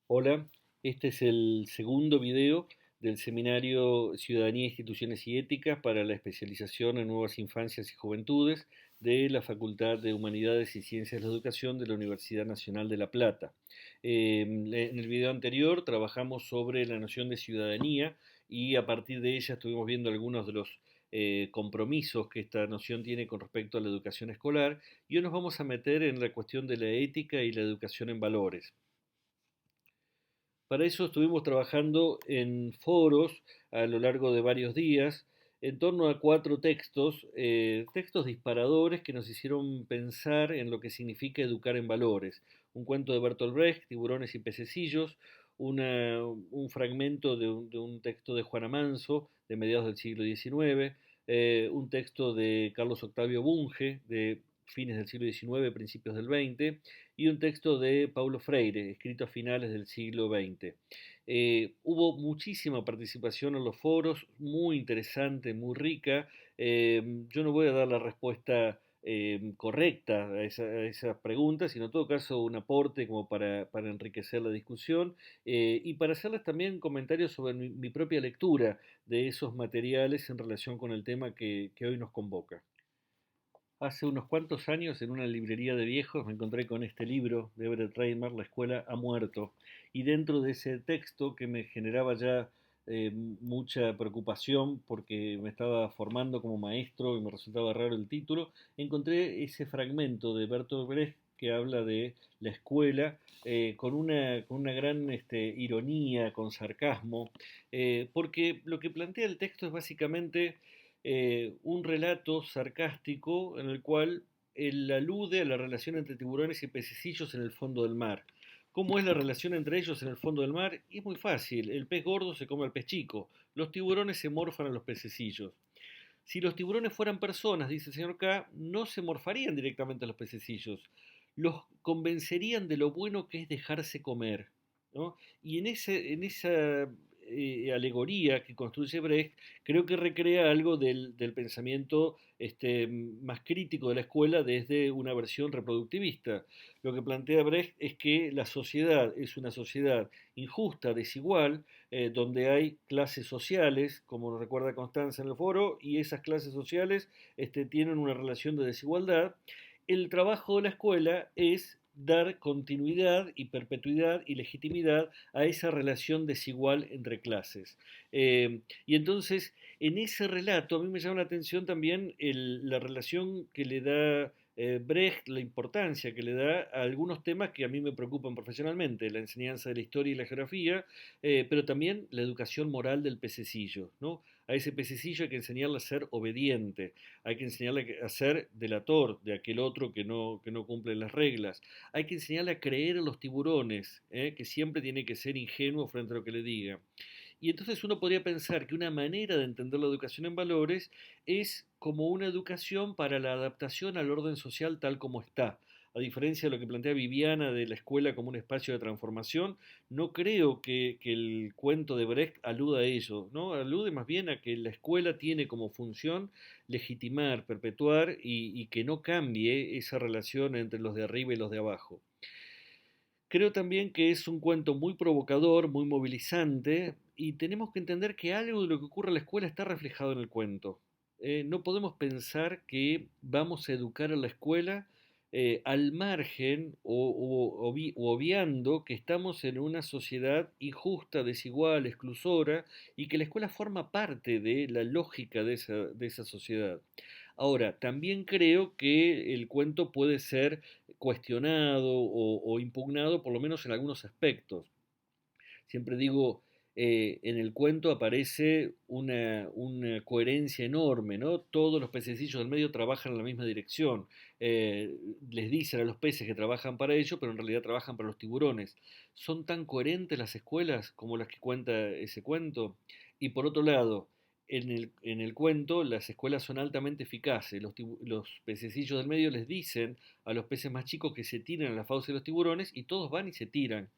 Hola, este es el segundo video del seminario Ciudadanía, Instituciones y Ética para la especialización en nuevas infancias y juventudes de la Facultad de Humanidades y Ciencias de la Educación de la Universidad Nacional de La Plata. En el video anterior trabajamos sobre la noción de ciudadanía y a partir de ella estuvimos viendo algunos de los compromisos que esta noción tiene con respecto a la educación escolar y hoy nos vamos a meter en la cuestión de la ética y la educación en valores. Para eso estuvimos trabajando en foros a lo largo de varios días en torno a cuatro textos, textos disparadores que nos hicieron pensar en lo que significa educar en valores. Un cuento de Bertolt Brecht, Tiburones y pececillos, un fragmento de un texto de Juana Manso de mediados del siglo XIX, un texto de Carlos Octavio Bunge de fines del siglo XIX, principios del XX, y un texto de Paulo Freire, escrito a finales del siglo XX. Hubo muchísima participación en los foros, muy interesante, muy rica. Yo no voy a dar la respuesta correcta a esa pregunta, sino en todo caso un aporte como para enriquecer la discusión y para hacerles también comentarios sobre mi propia lectura de esos materiales en relación con el tema que hoy nos convoca. Hace unos cuantos años en una librería de viejos me encontré con este libro de Everett Reimer, La escuela ha muerto, y dentro de ese texto que me generaba ya mucha preocupación porque me estaba formando como maestro y me resultaba raro el título, encontré ese fragmento de Bertolt Brecht que habla de la escuela con una gran ironía, con sarcasmo, porque lo que plantea el texto es básicamente un relato sarcástico en el cual él alude a la relación entre tiburones y pececillos en el fondo del mar. ¿Cómo es la relación entre ellos en el fondo del mar? Y es muy fácil. El pez gordo se come al pez chico. Los tiburones se morfan a los pececillos. Si los tiburones fueran personas, dice el señor K, no se morfarían directamente a los pececillos. Los convencerían de lo bueno que es dejarse comer. ¿No? Y en esa alegoría que construye Brecht, creo que recrea algo del pensamiento más crítico de la escuela desde una versión reproductivista. Lo que plantea Brecht es que la sociedad es una sociedad injusta, desigual, donde hay clases sociales, como nos recuerda Constanza en el foro, y esas clases sociales tienen una relación de desigualdad. El trabajo de la escuela es dar continuidad y perpetuidad y legitimidad a esa relación desigual entre clases. Y entonces, en ese relato, a mí me llama la atención también la relación que le da Brecht, la importancia que le da a algunos temas que a mí me preocupan profesionalmente, la enseñanza de la historia y la geografía, pero también la educación moral del pececillo, ¿no? A ese pececillo hay que enseñarle a ser obediente, hay que enseñarle a ser delator de aquel otro que no cumple las reglas, hay que enseñarle a creer en los tiburones, que siempre tiene que ser ingenuo frente a lo que le diga. Y entonces uno podría pensar que una manera de entender la educación en valores es como una educación para la adaptación al orden social tal como está. A diferencia de lo que plantea Viviana de la escuela como un espacio de transformación, no creo que el cuento de Brecht aluda a ello, ¿no? Alude más bien a que la escuela tiene como función legitimar, perpetuar y que no cambie esa relación entre los de arriba y los de abajo. Creo también que es un cuento muy provocador, muy movilizante, y tenemos que entender que algo de lo que ocurre en la escuela está reflejado en el cuento. No podemos pensar que vamos a educar en la escuela al margen o obviando que estamos en una sociedad injusta, desigual, exclusora, y que la escuela forma parte de la lógica de esa sociedad. Ahora, también creo que el cuento puede ser cuestionado o impugnado, por lo menos en algunos aspectos. Siempre digo, en el cuento aparece una coherencia enorme, ¿no? Todos los pececillos del medio trabajan en la misma dirección. Les dicen a los peces que trabajan para ellos, pero en realidad trabajan para los tiburones. ¿Son tan coherentes las escuelas como las que cuenta ese cuento? Y por otro lado, en el cuento las escuelas son altamente eficaces. Los pececillos del medio les dicen a los peces más chicos que se tiren a la fauce de los tiburones y todos van y se tiran.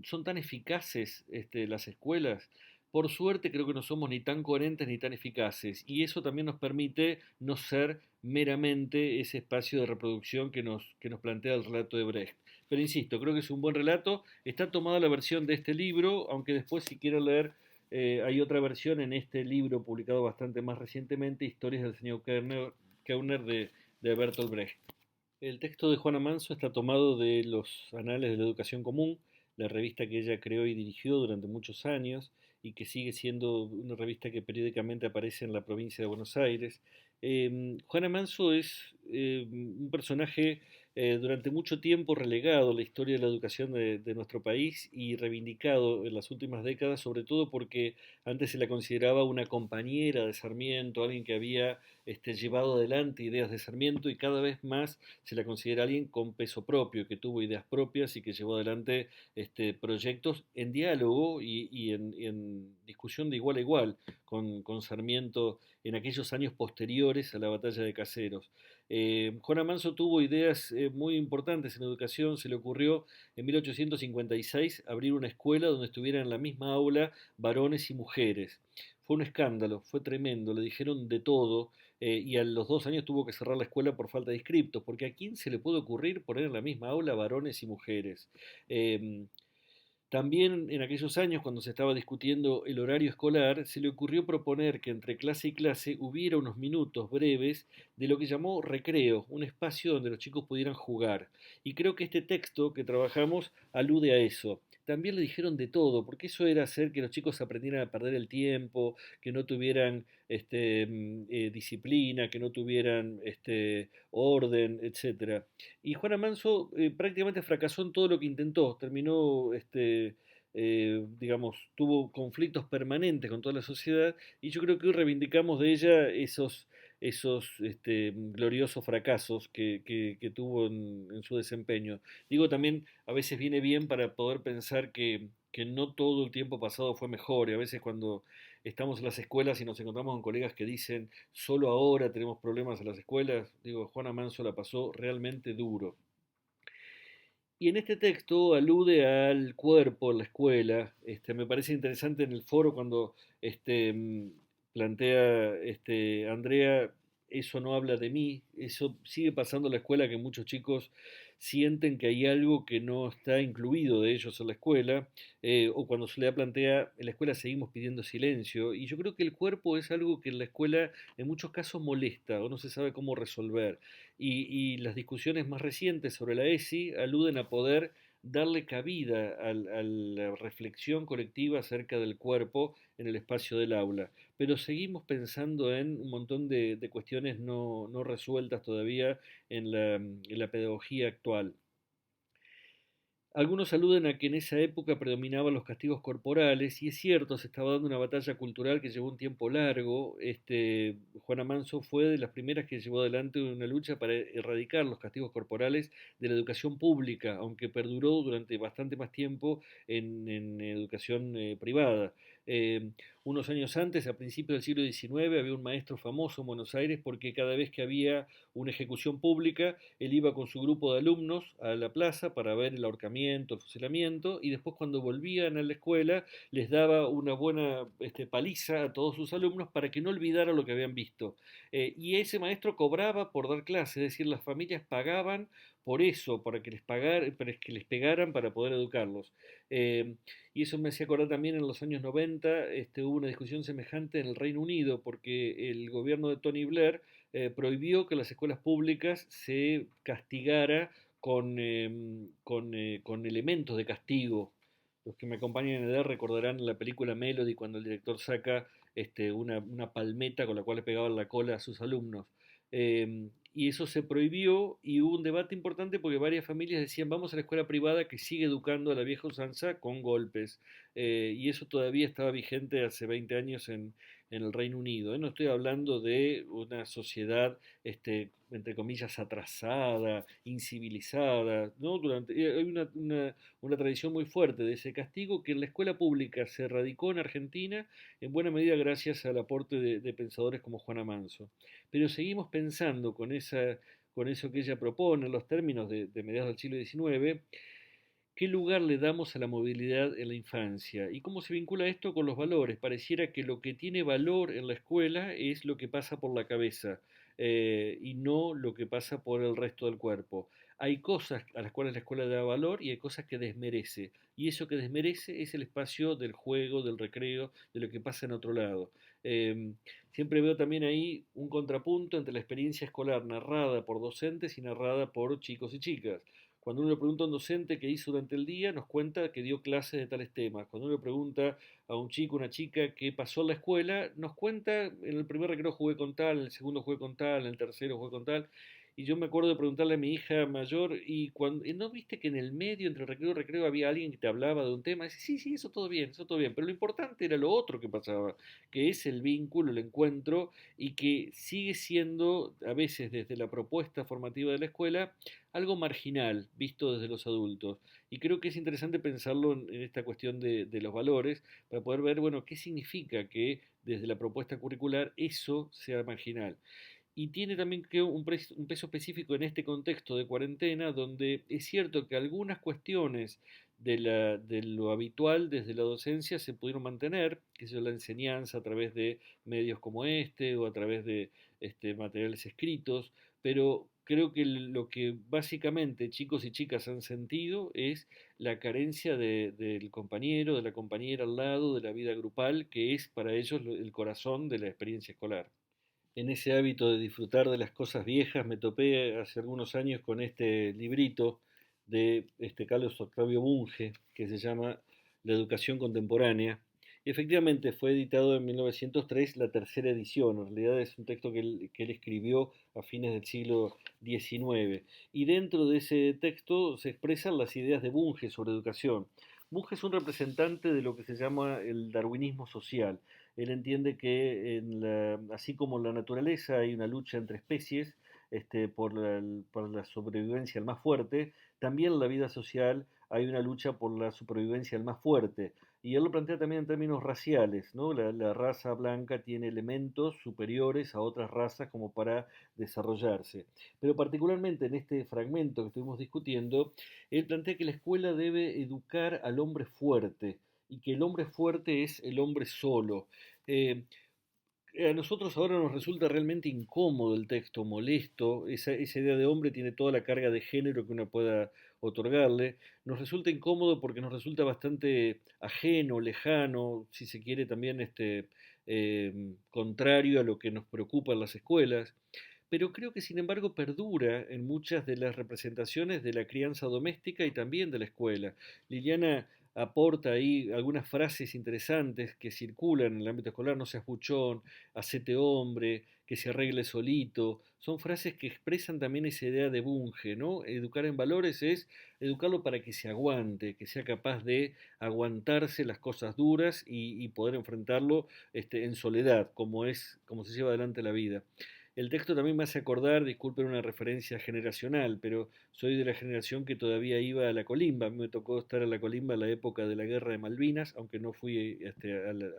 Son tan eficaces las escuelas. Por suerte creo que no somos ni tan coherentes ni tan eficaces y eso también nos permite no ser meramente ese espacio de reproducción que nos plantea el relato de Brecht. pero insisto, creo que es un buen relato. Está tomada la versión de este libro, aunque después si quiero leer, hay otra versión en este libro publicado bastante más recientemente, Historias del señor Keuner de Bertolt Brecht. El texto de Juana Manso está tomado de los Anales de la Educación Común, la revista que ella creó y dirigió durante muchos años y que sigue siendo una revista que periódicamente aparece en la provincia de Buenos Aires. Juana Manso es un personaje durante mucho tiempo relegado a la historia de la educación de nuestro país y reivindicado en las últimas décadas, sobre todo porque antes se la consideraba una compañera de Sarmiento, alguien que había llevado adelante ideas de Sarmiento y cada vez más se la considera alguien con peso propio, que tuvo ideas propias y que llevó adelante proyectos en diálogo y en discusión de igual a igual con Sarmiento en aquellos años posteriores a la batalla de Caseros. Juana Manso tuvo ideas muy importantes en educación, se le ocurrió en 1856 abrir una escuela donde estuvieran en la misma aula varones y mujeres. Fue un escándalo, fue tremendo, le dijeron de todo, y a los 2 años tuvo que cerrar la escuela por falta de inscriptos, porque ¿a quién se le puede ocurrir poner en la misma aula varones y mujeres? Eh, También en aquellos años, cuando se estaba discutiendo el horario escolar, se le ocurrió proponer que entre clase y clase hubiera unos minutos breves de lo que llamó recreo, un espacio donde los chicos pudieran jugar. Y creo que este texto que trabajamos alude a eso. También le dijeron de todo, porque eso era hacer que los chicos aprendieran a perder el tiempo, que no tuvieran disciplina, que no tuvieran orden, etcétera. Y Juana Manso prácticamente fracasó en todo lo que intentó. Terminó, digamos, tuvo conflictos permanentes con toda la sociedad y yo creo que hoy reivindicamos de ella esos gloriosos fracasos que tuvo en su desempeño. Digo, también a veces viene bien para poder pensar que no todo el tiempo pasado fue mejor y a veces cuando estamos en las escuelas y nos encontramos con colegas que dicen solo ahora tenemos problemas en las escuelas, digo, Juana Manso la pasó realmente duro. Y en este texto alude al cuerpo en la escuela. Me parece interesante en el foro cuando plantea Andrea, eso no habla de mí, eso sigue pasando en la escuela que muchos chicos sienten que hay algo que no está incluido de ellos en la escuela, o cuando Soledad plantea, en la escuela seguimos pidiendo silencio, y yo creo que el cuerpo es algo que en la escuela en muchos casos molesta o no se sabe cómo resolver y las discusiones más recientes sobre la ESI aluden a poder darle cabida a la reflexión colectiva acerca del cuerpo en el espacio del aula. Pero seguimos pensando en un montón de cuestiones no resueltas todavía en la pedagogía actual. Algunos aluden a que en esa época predominaban los castigos corporales, y es cierto, se estaba dando una batalla cultural que llevó un tiempo largo. Juana Manso fue de las primeras que llevó adelante una lucha para erradicar los castigos corporales de la educación pública, aunque perduró durante bastante más tiempo en educación privada. Eh, Unos años antes, a principios del siglo XIX, había un maestro famoso en Buenos Aires porque cada vez que había una ejecución pública, él iba con su grupo de alumnos a la plaza para ver el ahorcamiento, el fusilamiento, y después cuando volvían a la escuela les daba una buena paliza a todos sus alumnos para que no olvidaran lo que habían visto. Y ese maestro cobraba por dar clase, es decir, las familias pagaban por eso, para que les pegaran para poder educarlos. Eh, y eso me hacía acordar también en los años 90, hubo una discusión semejante en el Reino Unido, porque el gobierno de Tony Blair prohibió que las escuelas públicas se castigara con elementos de castigo. Los que me acompañan en edad recordarán la película Melody cuando el director saca una palmeta con la cual le pegaban la cola a sus alumnos. Y eso se prohibió y hubo un debate importante porque varias familias decían vamos a la escuela privada que sigue educando a la vieja usanza con golpes. Y eso todavía estaba vigente hace 20 años en el Reino Unido. No estoy hablando de una sociedad, entre comillas, atrasada, incivilizada. ¿No? Hay una tradición muy fuerte de ese castigo que en la escuela pública se erradicó en Argentina, en buena medida gracias al aporte de pensadores como Juana Manso. Pero seguimos pensando con eso que ella propone, en los términos de mediados del siglo XIX, ¿qué lugar le damos a la movilidad en la infancia? ¿Y cómo se vincula esto con los valores? Pareciera que lo que tiene valor en la escuela es lo que pasa por la cabeza y no lo que pasa por el resto del cuerpo. hay cosas a las cuales la escuela da valor y hay cosas que desmerece. Y eso que desmerece es el espacio del juego, del recreo, de lo que pasa en otro lado. Eh, Siempre veo también ahí un contrapunto entre la experiencia escolar narrada por docentes y narrada por chicos y chicas. Cuando uno le pregunta a un docente qué hizo durante el día, nos cuenta que dio clases de tales temas. Cuando uno le pregunta a un chico, una chica qué pasó en la escuela, nos cuenta, en el primer recreo jugué con tal, en el segundo jugué con tal, en el tercero jugué con tal. Y yo me acuerdo de preguntarle a mi hija mayor, y ¿no viste que en el medio, entre recreo y recreo, había alguien que te hablaba de un tema? Y dice, sí, sí, eso todo bien. Pero lo importante era lo otro que pasaba, que es el vínculo, el encuentro, y que sigue siendo, a veces desde la propuesta formativa de la escuela, algo marginal, visto desde los adultos. Y creo que es interesante pensarlo en esta cuestión de los valores, para poder ver, bueno, qué significa que desde la propuesta curricular eso sea marginal. Y tiene también que un peso específico en este contexto de cuarentena, donde es cierto que algunas cuestiones de lo habitual desde la docencia se pudieron mantener, que es la enseñanza a través de medios como este o a través de materiales escritos, pero creo que lo que básicamente chicos y chicas han sentido es la carencia del compañero, de la compañera al lado, de la vida grupal, que es para ellos el corazón de la experiencia escolar. En ese hábito de disfrutar de las cosas viejas, me topé hace algunos años con este librito de Carlos Octavio Bunge, que se llama La educación contemporánea. Y efectivamente fue editado en 1903, la tercera edición. En realidad es un texto que él escribió a fines del siglo XIX. Y dentro de ese texto se expresan las ideas de Bunge sobre educación. Bunge es un representante de lo que se llama el darwinismo social. Él entiende que así como en la naturaleza hay una lucha entre especies por la sobrevivencia del más fuerte, también en la vida social hay una lucha por la supervivencia del más fuerte. Y él lo plantea también en términos raciales, ¿no? La raza blanca tiene elementos superiores a otras razas como para desarrollarse. Pero particularmente en este fragmento que estuvimos discutiendo, él plantea que la escuela debe educar al hombre fuerte y que el hombre fuerte es el hombre solo. Eh, a nosotros ahora nos resulta realmente incómodo el texto, molesto, esa idea de hombre tiene toda la carga de género que uno pueda otorgarle, nos resulta incómodo porque nos resulta bastante ajeno, lejano, si se quiere también contrario a lo que nos preocupa en las escuelas, pero creo que sin embargo perdura en muchas de las representaciones de la crianza doméstica y también de la escuela. Liliana aporta ahí algunas frases interesantes que circulan en el ámbito escolar: no seas buchón, hacete hombre, que se arregle solito. Son frases que expresan también esa idea de Bunge, ¿no? Educar en valores es educarlo para que se aguante, que sea capaz de aguantarse las cosas duras y poder enfrentarlo en soledad, como se lleva adelante la vida. El texto también me hace acordar, disculpen una referencia generacional, pero soy de la generación que todavía iba a la colimba. A mí me tocó estar a la colimba en la época de la guerra de Malvinas, aunque no fui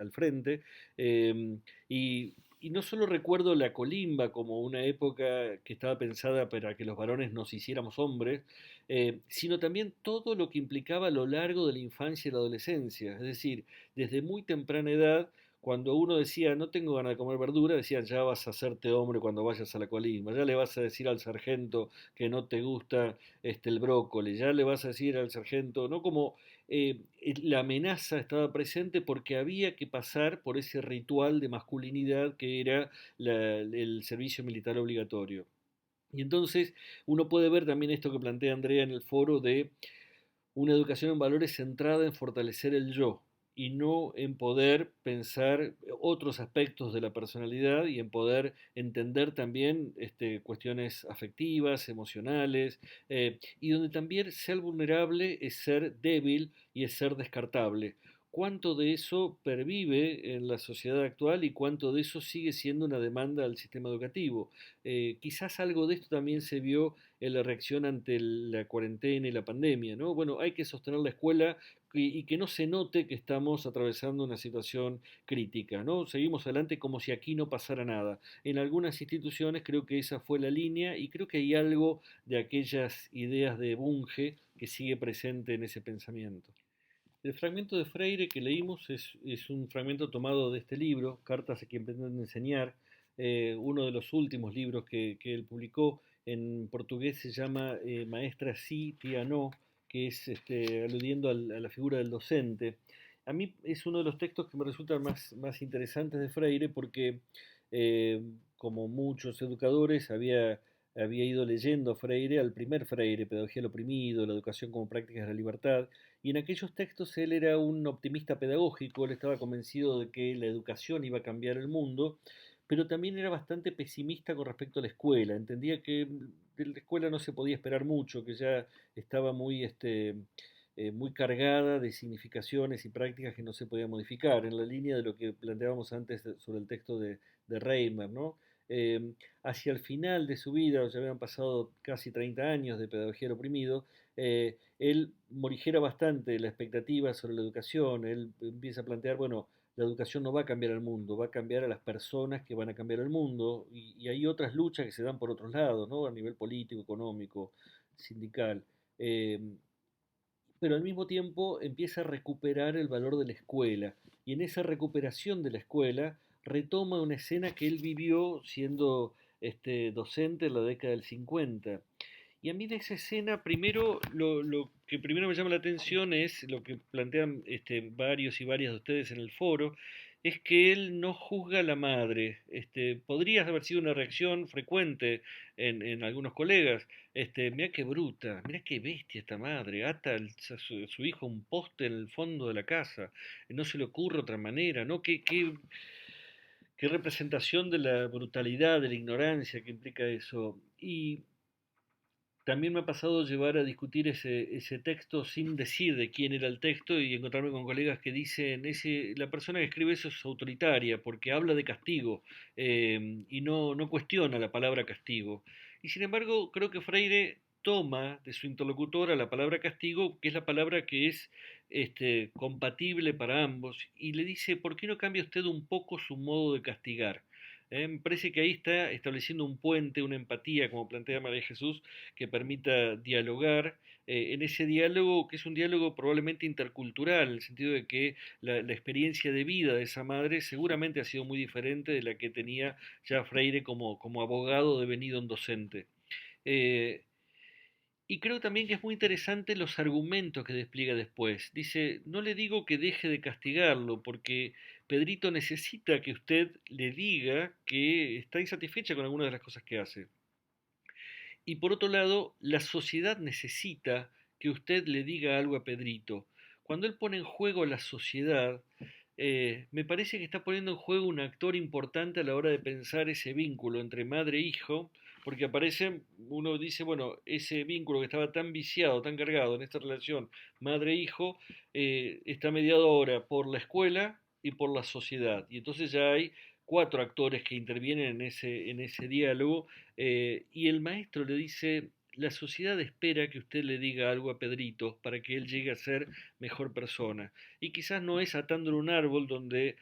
al frente. Y no solo recuerdo la colimba como una época que estaba pensada para que los varones nos hiciéramos hombres, sino también todo lo que implicaba a lo largo de la infancia y la adolescencia. Es decir, desde muy temprana edad, cuando uno decía no tengo ganas de comer verdura, decían ya vas a hacerte hombre cuando vayas a la colimba, ya le vas a decir al sargento que no te gusta el brócoli, ya le vas a decir al sargento, no como la amenaza estaba presente porque había que pasar por ese ritual de masculinidad que era el servicio militar obligatorio. Y entonces uno puede ver también esto que plantea Andrea en el foro de una educación en valores centrada en fortalecer el yo y no en poder pensar otros aspectos de la personalidad y en poder entender también cuestiones afectivas, emocionales, y donde también ser vulnerable es ser débil y es ser descartable. ¿Cuánto de eso pervive en la sociedad actual y cuánto de eso sigue siendo una demanda al sistema educativo? Quizás algo de esto también se vio en la reacción ante la cuarentena y la pandemia, ¿no? Bueno, hay que sostener la escuela y que no se note que estamos atravesando una situación crítica, ¿no? Seguimos adelante como si aquí no pasara nada. En algunas instituciones creo que esa fue la línea y creo que hay algo de aquellas ideas de Bunge que sigue presente en ese pensamiento. El fragmento de Freire que leímos es un fragmento tomado de este libro, Cartas a quien pretende enseñar, uno de los últimos libros que él publicó, en portugués se llama Maestra sí, tía no, que es aludiendo a la figura del docente. A mí es uno de los textos que me resultan más interesantes de Freire porque, eh, como muchos educadores, había ido leyendo a Freire, al primer Freire, Pedagogía del Oprimido, la educación como prácticas de la libertad, y en aquellos textos él era un optimista pedagógico, él estaba convencido de que la educación iba a cambiar el mundo, pero también era bastante pesimista con respecto a la escuela, entendía que de la escuela no se podía esperar mucho, que ya estaba muy cargada de significaciones y prácticas que no se podían modificar, en la línea de lo que planteábamos antes sobre el texto de Reimer, ¿no? Eh, Hacia el final de su vida, ya habían pasado casi 30 años de pedagogía del oprimido, él morigera bastante la expectativa sobre la educación, él empieza a plantear, bueno, la educación no va a cambiar el mundo, va a cambiar a las personas que van a cambiar el mundo, y hay otras luchas que se dan por otros lados, ¿no? A nivel político, económico, sindical. Eh, pero al mismo tiempo empieza a recuperar el valor de la escuela. Y en esa recuperación de la escuela retoma una escena que él vivió siendo docente en la década del 50. Y a mí de esa escena, primero, lo que primero me llama la atención es lo que plantean varios y varias de ustedes en el foro, es que él no juzga a la madre. Podría haber sido una reacción frecuente en algunos colegas. Mira qué bruta, mira qué bestia esta madre, ata a su hijo a un poste en el fondo de la casa, no se le ocurre otra manera, ¿no? Qué representación de la brutalidad, de la ignorancia que implica eso. Y también me ha pasado llevar a discutir ese texto sin decir de quién era el texto y encontrarme con colegas que dicen, la persona que escribe eso es autoritaria porque habla de castigo y no cuestiona la palabra castigo. Y sin embargo, creo que Freire toma de su interlocutora la palabra castigo, que es la palabra que es compatible para ambos, y le dice, ¿por qué no cambia usted un poco su modo de castigar? Me parece que ahí está estableciendo un puente, una empatía, como plantea María Jesús, que permita dialogar en ese diálogo, que es un diálogo probablemente intercultural, en el sentido de que la experiencia de vida de esa madre seguramente ha sido muy diferente de la que tenía ya Freire como abogado devenido en docente. Eh, y creo también que es muy interesante los argumentos que despliega después. Dice, no le digo que deje de castigarlo, porque Pedrito necesita que usted le diga que está insatisfecha con algunas de las cosas que hace. Y por otro lado, la sociedad necesita que usted le diga algo a Pedrito. Cuando él pone en juego la sociedad, me parece que está poniendo en juego un actor importante a la hora de pensar ese vínculo entre madre e hijo, porque aparece, uno dice, bueno, ese vínculo que estaba tan viciado, tan cargado en esta relación madre-hijo, está mediado ahora por la escuela y por la sociedad. Y entonces ya hay cuatro actores que intervienen en ese diálogo y el maestro le dice, la sociedad espera que usted le diga algo a Pedrito para que él llegue a ser mejor persona. Y quizás no es atándole un árbol donde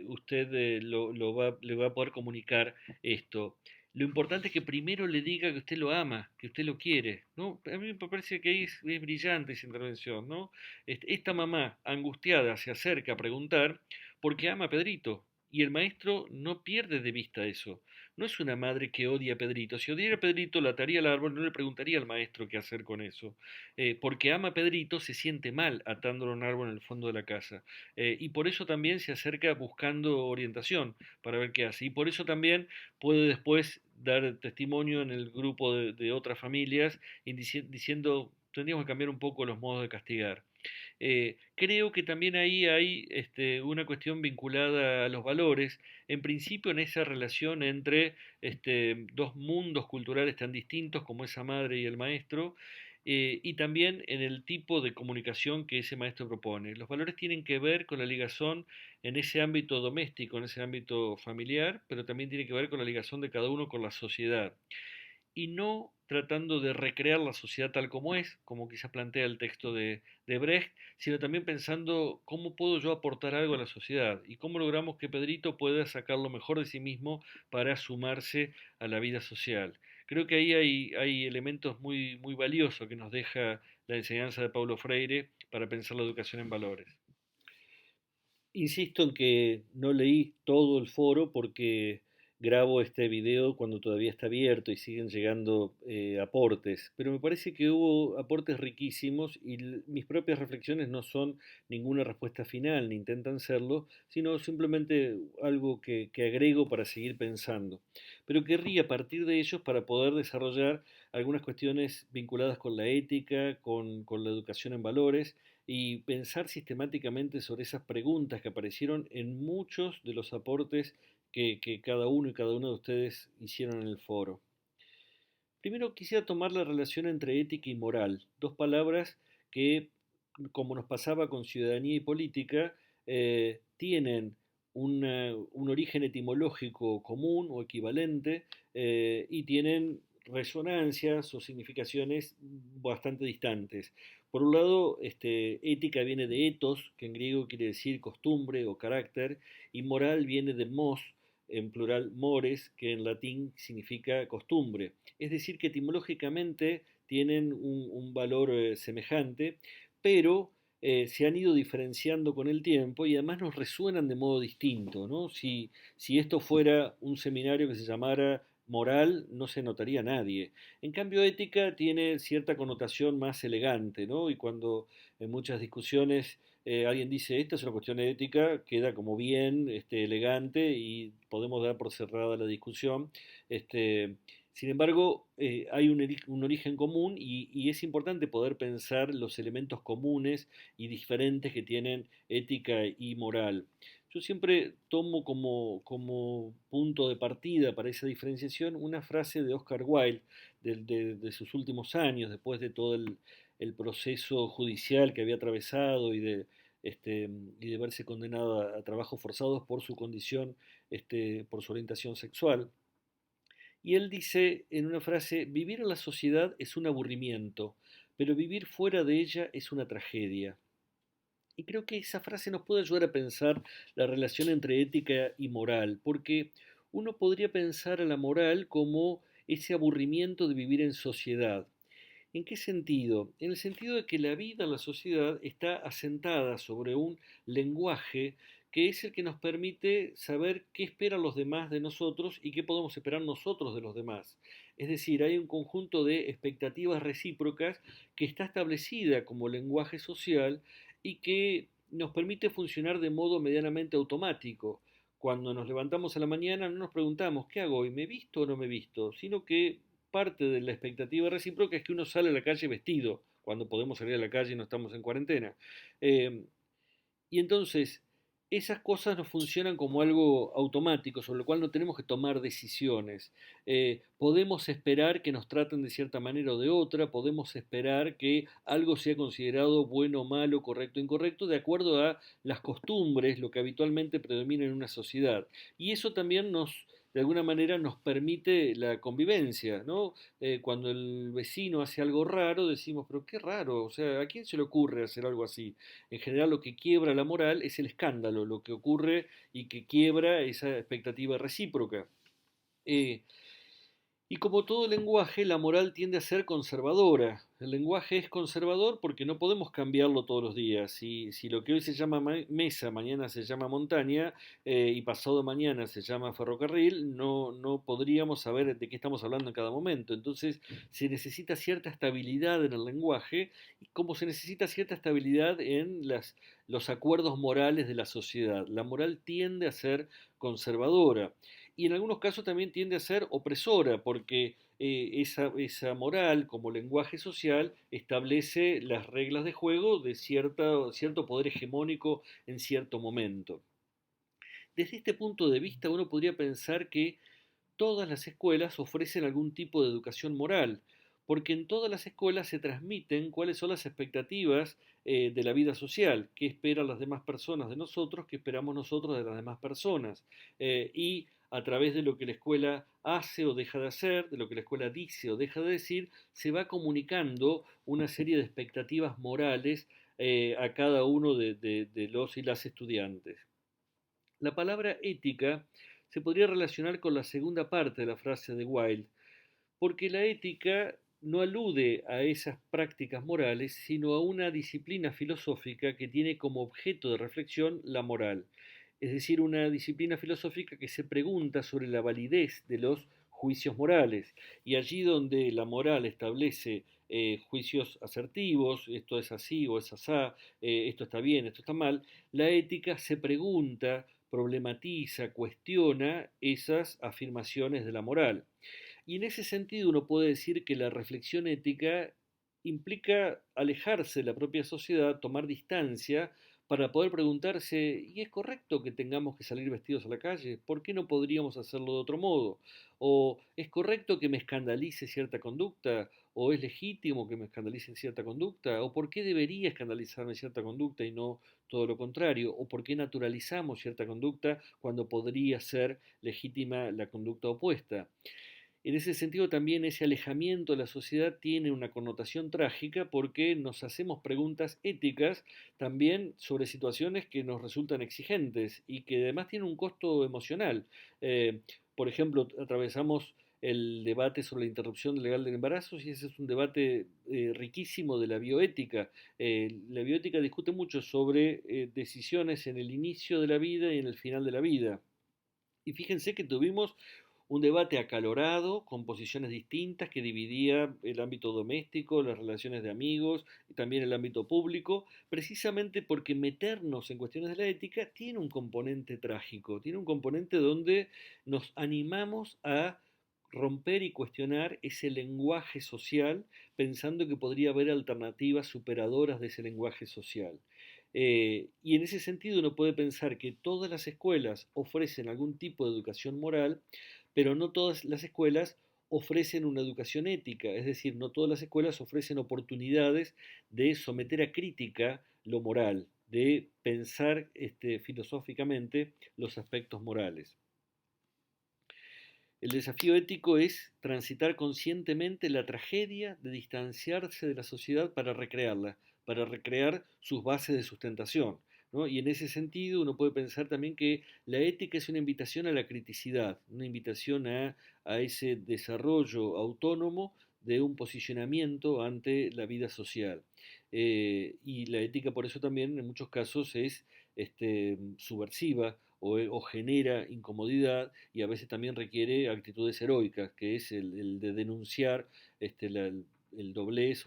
usted le va a poder comunicar esto. Lo importante es que primero le diga que usted lo ama, que usted lo quiere, ¿no? A mí me parece que es brillante esa intervención, ¿no? Esta mamá angustiada se acerca a preguntar porque ama a Pedrito y el maestro no pierde de vista eso. No es una madre que odia a Pedrito. Si odiara a Pedrito, la ataría al árbol, no le preguntaría al maestro qué hacer con eso. Porque ama a Pedrito, se siente mal atándolo a un árbol en el fondo de la casa. Y por eso también se acerca buscando orientación para ver qué hace. Y por eso también puede después dar testimonio en el grupo de otras familias diciendo, tendríamos que cambiar un poco los modos de castigar. Creo que también ahí hay una cuestión vinculada a los valores, en principio en esa relación entre dos mundos culturales tan distintos como esa madre y el maestro, y también en el tipo de comunicación que ese maestro propone. Los valores tienen que ver con la ligación en ese ámbito doméstico, en ese ámbito familiar, pero también tiene que ver con la ligación de cada uno con la sociedad y no tratando de recrear la sociedad tal como es, como quizás plantea el texto de Brecht, sino también pensando cómo puedo yo aportar algo a la sociedad y cómo logramos que Pedrito pueda sacar lo mejor de sí mismo para sumarse a la vida social. Creo que ahí hay elementos muy valiosos que nos deja la enseñanza de Paulo Freire para pensar la educación en valores. Insisto en que no leí todo el foro porque grabo este video cuando todavía está abierto y siguen llegando aportes, pero me parece que hubo aportes riquísimos y mis propias reflexiones no son ninguna respuesta final, ni intentan serlo, sino simplemente algo que agrego para seguir pensando. Pero querría partir de ellos para poder desarrollar algunas cuestiones vinculadas con la ética, con la educación en valores y pensar sistemáticamente sobre esas preguntas que aparecieron en muchos de los aportes que cada uno y cada uno de ustedes hicieron en el foro. Primero quisiera tomar la relación entre ética y moral, dos palabras que, como nos pasaba con ciudadanía y política, tienen un origen etimológico común o equivalente y tienen resonancias o significaciones bastante distantes. Por un lado, ética viene de ethos, que en griego quiere decir costumbre o carácter, y moral viene de mos, en plural mores, que en latín significa costumbre. Es decir, que etimológicamente tienen un valor semejante, pero se han ido diferenciando con el tiempo y además nos resuenan de modo distinto, ¿no? Si esto fuera un seminario que se llamara moral, no se notaría a nadie. En cambio, ética tiene cierta connotación más elegante, ¿no? Y cuando en muchas discusiones alguien dice, esta es una cuestión ética, queda como bien, elegante y podemos dar por cerrada la discusión. Este, Sin embargo, hay un origen común y es importante poder pensar los elementos comunes y diferentes que tienen ética y moral. Yo siempre tomo como punto de partida para esa diferenciación una frase de Oscar Wilde de sus últimos años, después de todo el proceso judicial que había atravesado y de verse condenado a trabajos forzados por su condición, por su orientación sexual. Y él dice en una frase, vivir en la sociedad es un aburrimiento, pero vivir fuera de ella es una tragedia. Y creo que esa frase nos puede ayudar a pensar la relación entre ética y moral, porque uno podría pensar a la moral como ese aburrimiento de vivir en sociedad. ¿En qué sentido? En el sentido de que la vida en la sociedad está asentada sobre un lenguaje que es el que nos permite saber qué esperan los demás de nosotros y qué podemos esperar nosotros de los demás. Es decir, hay un conjunto de expectativas recíprocas que está establecida como lenguaje social y que nos permite funcionar de modo medianamente automático. Cuando nos levantamos a la mañana no nos preguntamos, ¿qué hago hoy? ¿Me he visto o no me he visto? Sino que parte de la expectativa recíproca es que uno sale a la calle vestido, cuando podemos salir a la calle y no estamos en cuarentena. Eh, y entonces, esas cosas nos funcionan como algo automático, sobre lo cual no tenemos que tomar decisiones. Podemos esperar que nos traten de cierta manera o de otra, podemos esperar que algo sea considerado bueno, malo, correcto, incorrecto, de acuerdo a las costumbres, lo que habitualmente predomina en una sociedad. Y eso también de alguna manera, nos permite la convivencia, ¿no? Cuando el vecino hace algo raro, decimos, pero qué raro, o sea, ¿a quién se le ocurre hacer algo así? En general lo que quiebra la moral es el escándalo, lo que ocurre y que quiebra esa expectativa recíproca. Eh, y como todo lenguaje, la moral tiende a ser conservadora. El lenguaje es conservador porque no podemos cambiarlo todos los días. Si lo que hoy se llama mesa, mañana se llama montaña y pasado mañana se llama ferrocarril, no podríamos saber de qué estamos hablando en cada momento. Entonces se necesita cierta estabilidad en el lenguaje, como se necesita cierta estabilidad en los acuerdos morales de la sociedad. La moral tiende a ser conservadora y en algunos casos también tiende a ser opresora, porque esa moral como lenguaje social establece las reglas de juego de cierto poder hegemónico en cierto momento. Desde este punto de vista uno podría pensar que todas las escuelas ofrecen algún tipo de educación moral, porque en todas las escuelas se transmiten cuáles son las expectativas de la vida social, qué esperan las demás personas de nosotros, qué esperamos nosotros de las demás personas. Y a través de lo que la escuela hace o deja de hacer, de lo que la escuela dice o deja de decir, se va comunicando una serie de expectativas morales a cada uno de los y las estudiantes. La palabra ética se podría relacionar con la segunda parte de la frase de Wilde, porque la ética no alude a esas prácticas morales, sino a una disciplina filosófica que tiene como objeto de reflexión la moral. es decir, una disciplina filosófica que se pregunta sobre la validez de los juicios morales. Y allí donde la moral establece juicios asertivos, esto es así o es asá, esto está bien, esto está mal, la ética se pregunta, problematiza, cuestiona esas afirmaciones de la moral. Y en ese sentido uno puede decir que la reflexión ética implica alejarse de la propia sociedad, tomar distancia para poder preguntarse, ¿y es correcto que tengamos que salir vestidos a la calle? ¿Por qué no podríamos hacerlo de otro modo? ¿O es correcto que me escandalice cierta conducta? ¿O es legítimo que me escandalice cierta conducta? ¿O por qué debería escandalizarme cierta conducta y no todo lo contrario? ¿O por qué naturalizamos cierta conducta cuando podría ser legítima la conducta opuesta? En ese sentido también ese alejamiento de la sociedad tiene una connotación trágica porque nos hacemos preguntas éticas también sobre situaciones que nos resultan exigentes y que además tienen un costo emocional. Eh, por ejemplo, atravesamos el debate sobre la interrupción legal del embarazo y ese es un debate riquísimo de la bioética. La bioética discute mucho sobre decisiones en el inicio de la vida y en el final de la vida. Y fíjense que tuvimos un debate acalorado, con posiciones distintas, que dividía el ámbito doméstico, las relaciones de amigos y también el ámbito público, precisamente porque meternos en cuestiones de la ética tiene un componente trágico, tiene un componente donde nos animamos a romper y cuestionar ese lenguaje social, pensando que podría haber alternativas superadoras de ese lenguaje social. Y en ese sentido uno puede pensar que todas las escuelas ofrecen algún tipo de educación moral, pero no todas las escuelas ofrecen una educación ética, es decir, no todas las escuelas ofrecen oportunidades de someter a crítica lo moral, de pensar filosóficamente los aspectos morales. El desafío ético es transitar conscientemente la tragedia de distanciarse de la sociedad para recrearla, para recrear sus bases de sustentación, ¿no? Y en ese sentido uno puede pensar también que la ética es una invitación a la criticidad, una invitación a ese desarrollo autónomo de un posicionamiento ante la vida social. Y la ética por eso también en muchos casos es subversiva o genera incomodidad y a veces también requiere actitudes heroicas, que es el de denunciar el doblez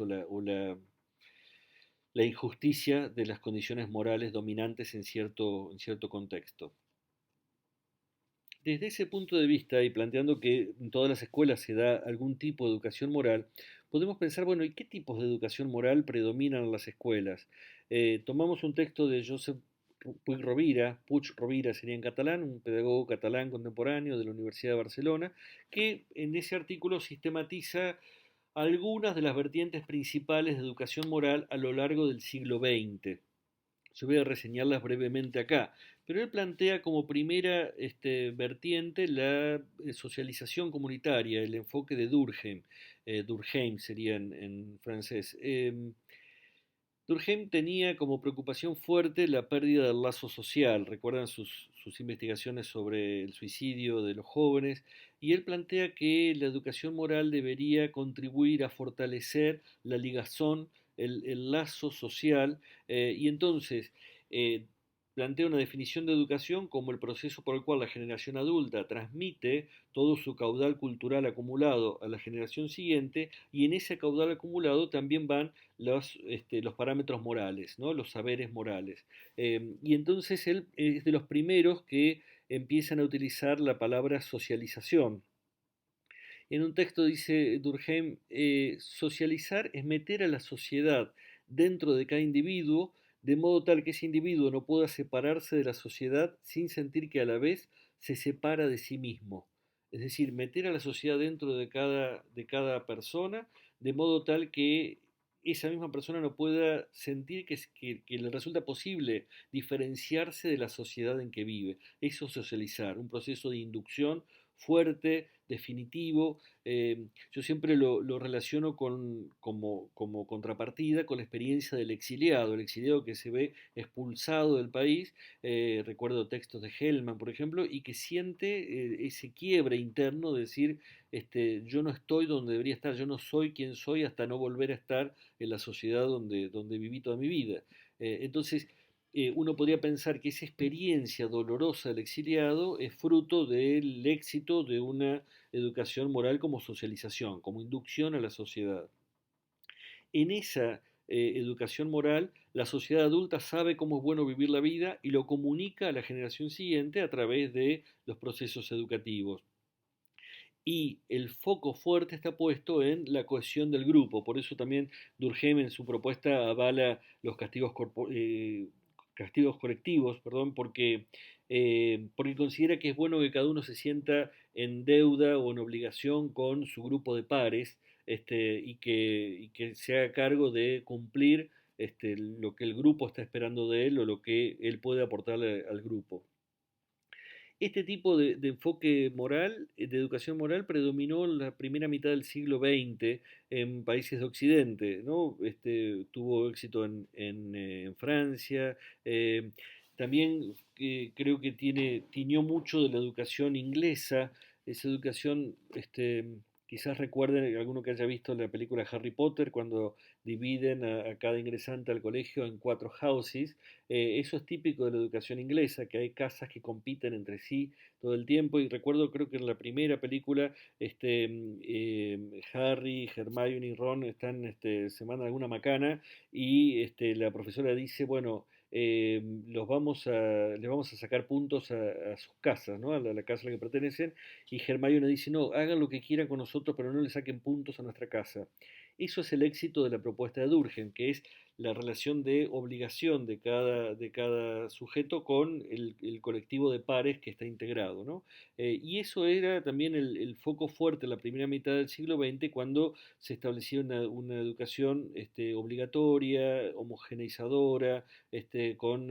la injusticia de las condiciones morales dominantes en cierto contexto. Desde ese punto de vista y planteando que en todas las escuelas se da algún tipo de educación moral, podemos pensar, bueno, ¿y qué tipos de educación moral predominan en las escuelas? Tomamos un texto de Josep Puig Rovira sería en catalán, un pedagogo catalán contemporáneo de la Universidad de Barcelona, que en ese artículo sistematiza algunas de las vertientes principales de educación moral a lo largo del siglo XX. Yo voy a reseñarlas brevemente acá, pero él plantea como primera vertiente la socialización comunitaria, el enfoque de Durkheim, Durkheim sería en francés. Durkheim tenía como preocupación fuerte la pérdida del lazo social, recuerdan sus investigaciones sobre el suicidio de los jóvenes, y él plantea que la educación moral debería contribuir a fortalecer la ligazón, el lazo social, y entonces eh, plantea una definición de educación como el proceso por el cual la generación adulta transmite todo su caudal cultural acumulado a la generación siguiente, y en ese caudal acumulado también van los parámetros morales, ¿no? Los saberes morales. Y entonces él es de los primeros que empiezan a utilizar la palabra socialización. En un texto dice Durkheim, socializar es meter a la sociedad dentro de cada individuo, de modo tal que ese individuo no pueda separarse de la sociedad sin sentir que a la vez se separa de sí mismo. Es decir, meter a la sociedad dentro de cada persona, de modo tal que esa misma persona no pueda sentir que le resulta posible diferenciarse de la sociedad en que vive. Eso es socializar, un proceso de inducción fuerte, definitivo. Yo siempre lo relaciono como contrapartida con la experiencia del exiliado, el exiliado que se ve expulsado del país, recuerdo textos de Hellman, por ejemplo, y que siente ese quiebre interno de decir, yo no estoy donde debería estar, yo no soy quien soy hasta no volver a estar en la sociedad donde viví toda mi vida. Entonces, uno podría pensar que esa experiencia dolorosa del exiliado es fruto del éxito de una educación moral como socialización, como inducción a la sociedad. En esa educación moral, la sociedad adulta sabe cómo es bueno vivir la vida y lo comunica a la generación siguiente a través de los procesos educativos. Y el foco fuerte está puesto en la cohesión del grupo. Por eso también Durkheim en su propuesta avala los castigos colectivos, perdón, porque considera que es bueno que cada uno se sienta en deuda o en obligación con su grupo de pares, y que se haga cargo de cumplir lo que el grupo está esperando de él o lo que él puede aportarle al grupo. Este tipo de enfoque moral, de educación moral, predominó en la primera mitad del siglo XX en países de Occidente, ¿no? Tuvo éxito en Francia. También creo que tiñó mucho de la educación inglesa, esa educación, quizás recuerden alguno que haya visto la película Harry Potter, cuando dividen a cada ingresante al colegio en 4 houses. Eso es típico de la educación inglesa, que hay casas que compiten entre sí todo el tiempo. Y recuerdo, creo que en la primera película, Harry, Hermione y Ron se mandan alguna macana y la profesora dice, bueno, les vamos a sacar puntos a sus casas, ¿no? A la casa a la que pertenecen. Y Hermione dice, no, hagan lo que quieran con nosotros, pero no le saquen puntos a nuestra casa. Eso es el éxito de la propuesta de Durkheim, que es la relación de obligación de cada sujeto con el colectivo de pares que está integrado, ¿no? Y eso era también el foco fuerte en la primera mitad del siglo XX, cuando se establecía una educación obligatoria, homogeneizadora, con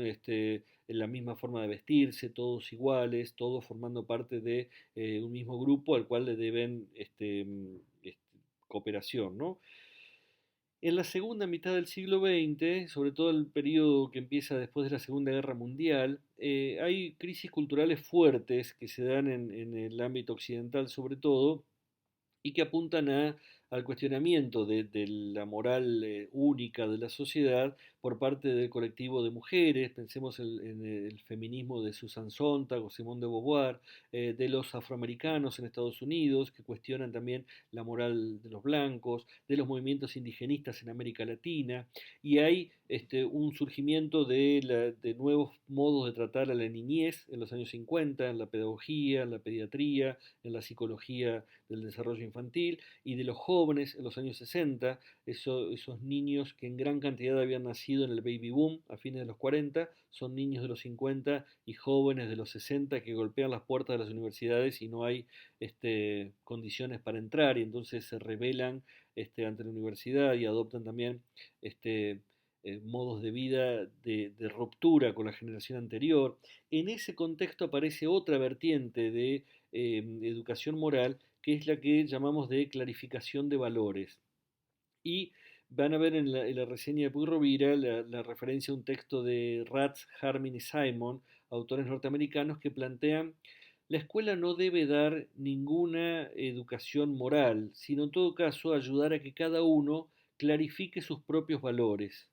la misma forma de vestirse, todos iguales, todos formando parte de un mismo grupo al cual le deben cooperación, ¿no? En la segunda mitad del siglo XX, sobre todo el periodo que empieza después de la Segunda Guerra Mundial, hay crisis culturales fuertes que se dan en el ámbito occidental sobre todo, y que apuntan al cuestionamiento de la moral única de la sociedad por parte del colectivo de mujeres. Pensemos en el feminismo de Susan Sontag o Simone de Beauvoir, de los afroamericanos en Estados Unidos, que cuestionan también la moral de los blancos, de los movimientos indigenistas en América Latina. Y hay un surgimiento de nuevos modos de tratar a la niñez en los años 50, en la pedagogía, en la pediatría, en la psicología del desarrollo infantil, y de los jóvenes en los años 60, esos niños que en gran cantidad habían nacido en el baby boom a fines de los 40, son niños de los 50 y jóvenes de los 60 que golpean las puertas de las universidades y no hay condiciones para entrar, y entonces se rebelan ante la universidad y adoptan también modos de vida de ruptura con la generación anterior. En ese contexto aparece otra vertiente de educación moral, que es la que llamamos de clarificación de valores. Y van a ver en la reseña de Puy Rovira la referencia a un texto de Ratz, Harmin y Simon, autores norteamericanos, que plantean: la escuela no debe dar ninguna educación moral, sino en todo caso ayudar a que cada uno clarifique sus propios valores.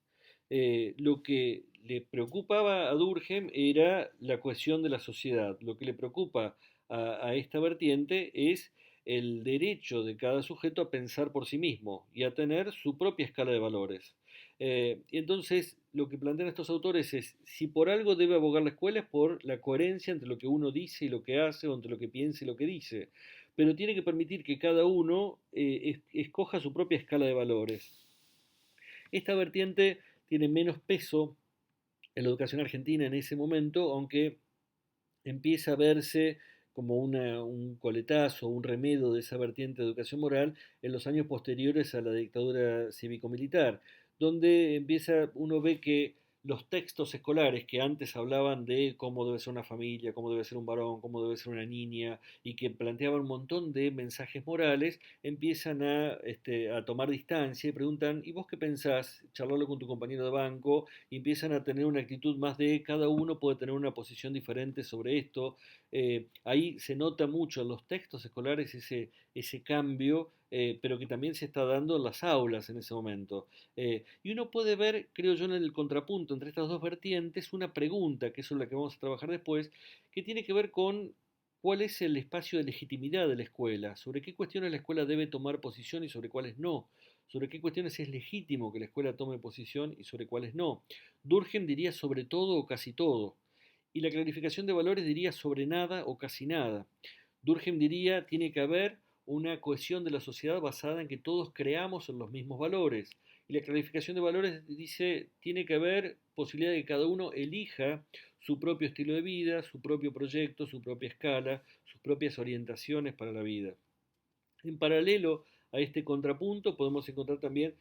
Lo que le preocupaba a Durkheim era la cohesión de la sociedad. Lo que le preocupa a esta vertiente es el derecho de cada sujeto a pensar por sí mismo y a tener su propia escala de valores. Y entonces lo que plantean estos autores es: si por algo debe abogar la escuela, es por la coherencia entre lo que uno dice y lo que hace, o entre lo que piensa y lo que dice, pero tiene que permitir que cada uno escoja su propia escala de valores. Esta vertiente tiene menos peso en la educación argentina en ese momento, aunque empieza a verse como un coletazo, un remedio de esa vertiente de educación moral en los años posteriores a la dictadura cívico-militar, donde uno ve que los textos escolares que antes hablaban de cómo debe ser una familia, cómo debe ser un varón, cómo debe ser una niña, y que planteaban un montón de mensajes morales, empiezan a tomar distancia y preguntan: ¿y vos qué pensás? Charlarlo con tu compañero de banco, y empiezan a tener una actitud más de cada uno puede tener una posición diferente sobre esto. Ahí se nota mucho en los textos escolares ese cambio, pero que también se está dando en las aulas en ese momento. Y uno puede ver, creo yo, en el contrapunto entre estas dos vertientes, una pregunta, que eso es la que vamos a trabajar después, que tiene que ver con cuál es el espacio de legitimidad de la escuela, sobre qué cuestiones la escuela debe tomar posición y sobre cuáles no, sobre qué cuestiones es legítimo que la escuela tome posición y sobre cuáles no. Durkheim diría sobre todo o casi todo, y la clarificación de valores diría sobre nada o casi nada. Durkheim diría tiene que haber una cohesión de la sociedad basada en que todos creamos en los mismos valores. Y la clarificación de valores dice tiene que haber posibilidad de que cada uno elija su propio estilo de vida, su propio proyecto, su propia escala, sus propias orientaciones para la vida. En paralelo a este contrapunto podemos encontrar también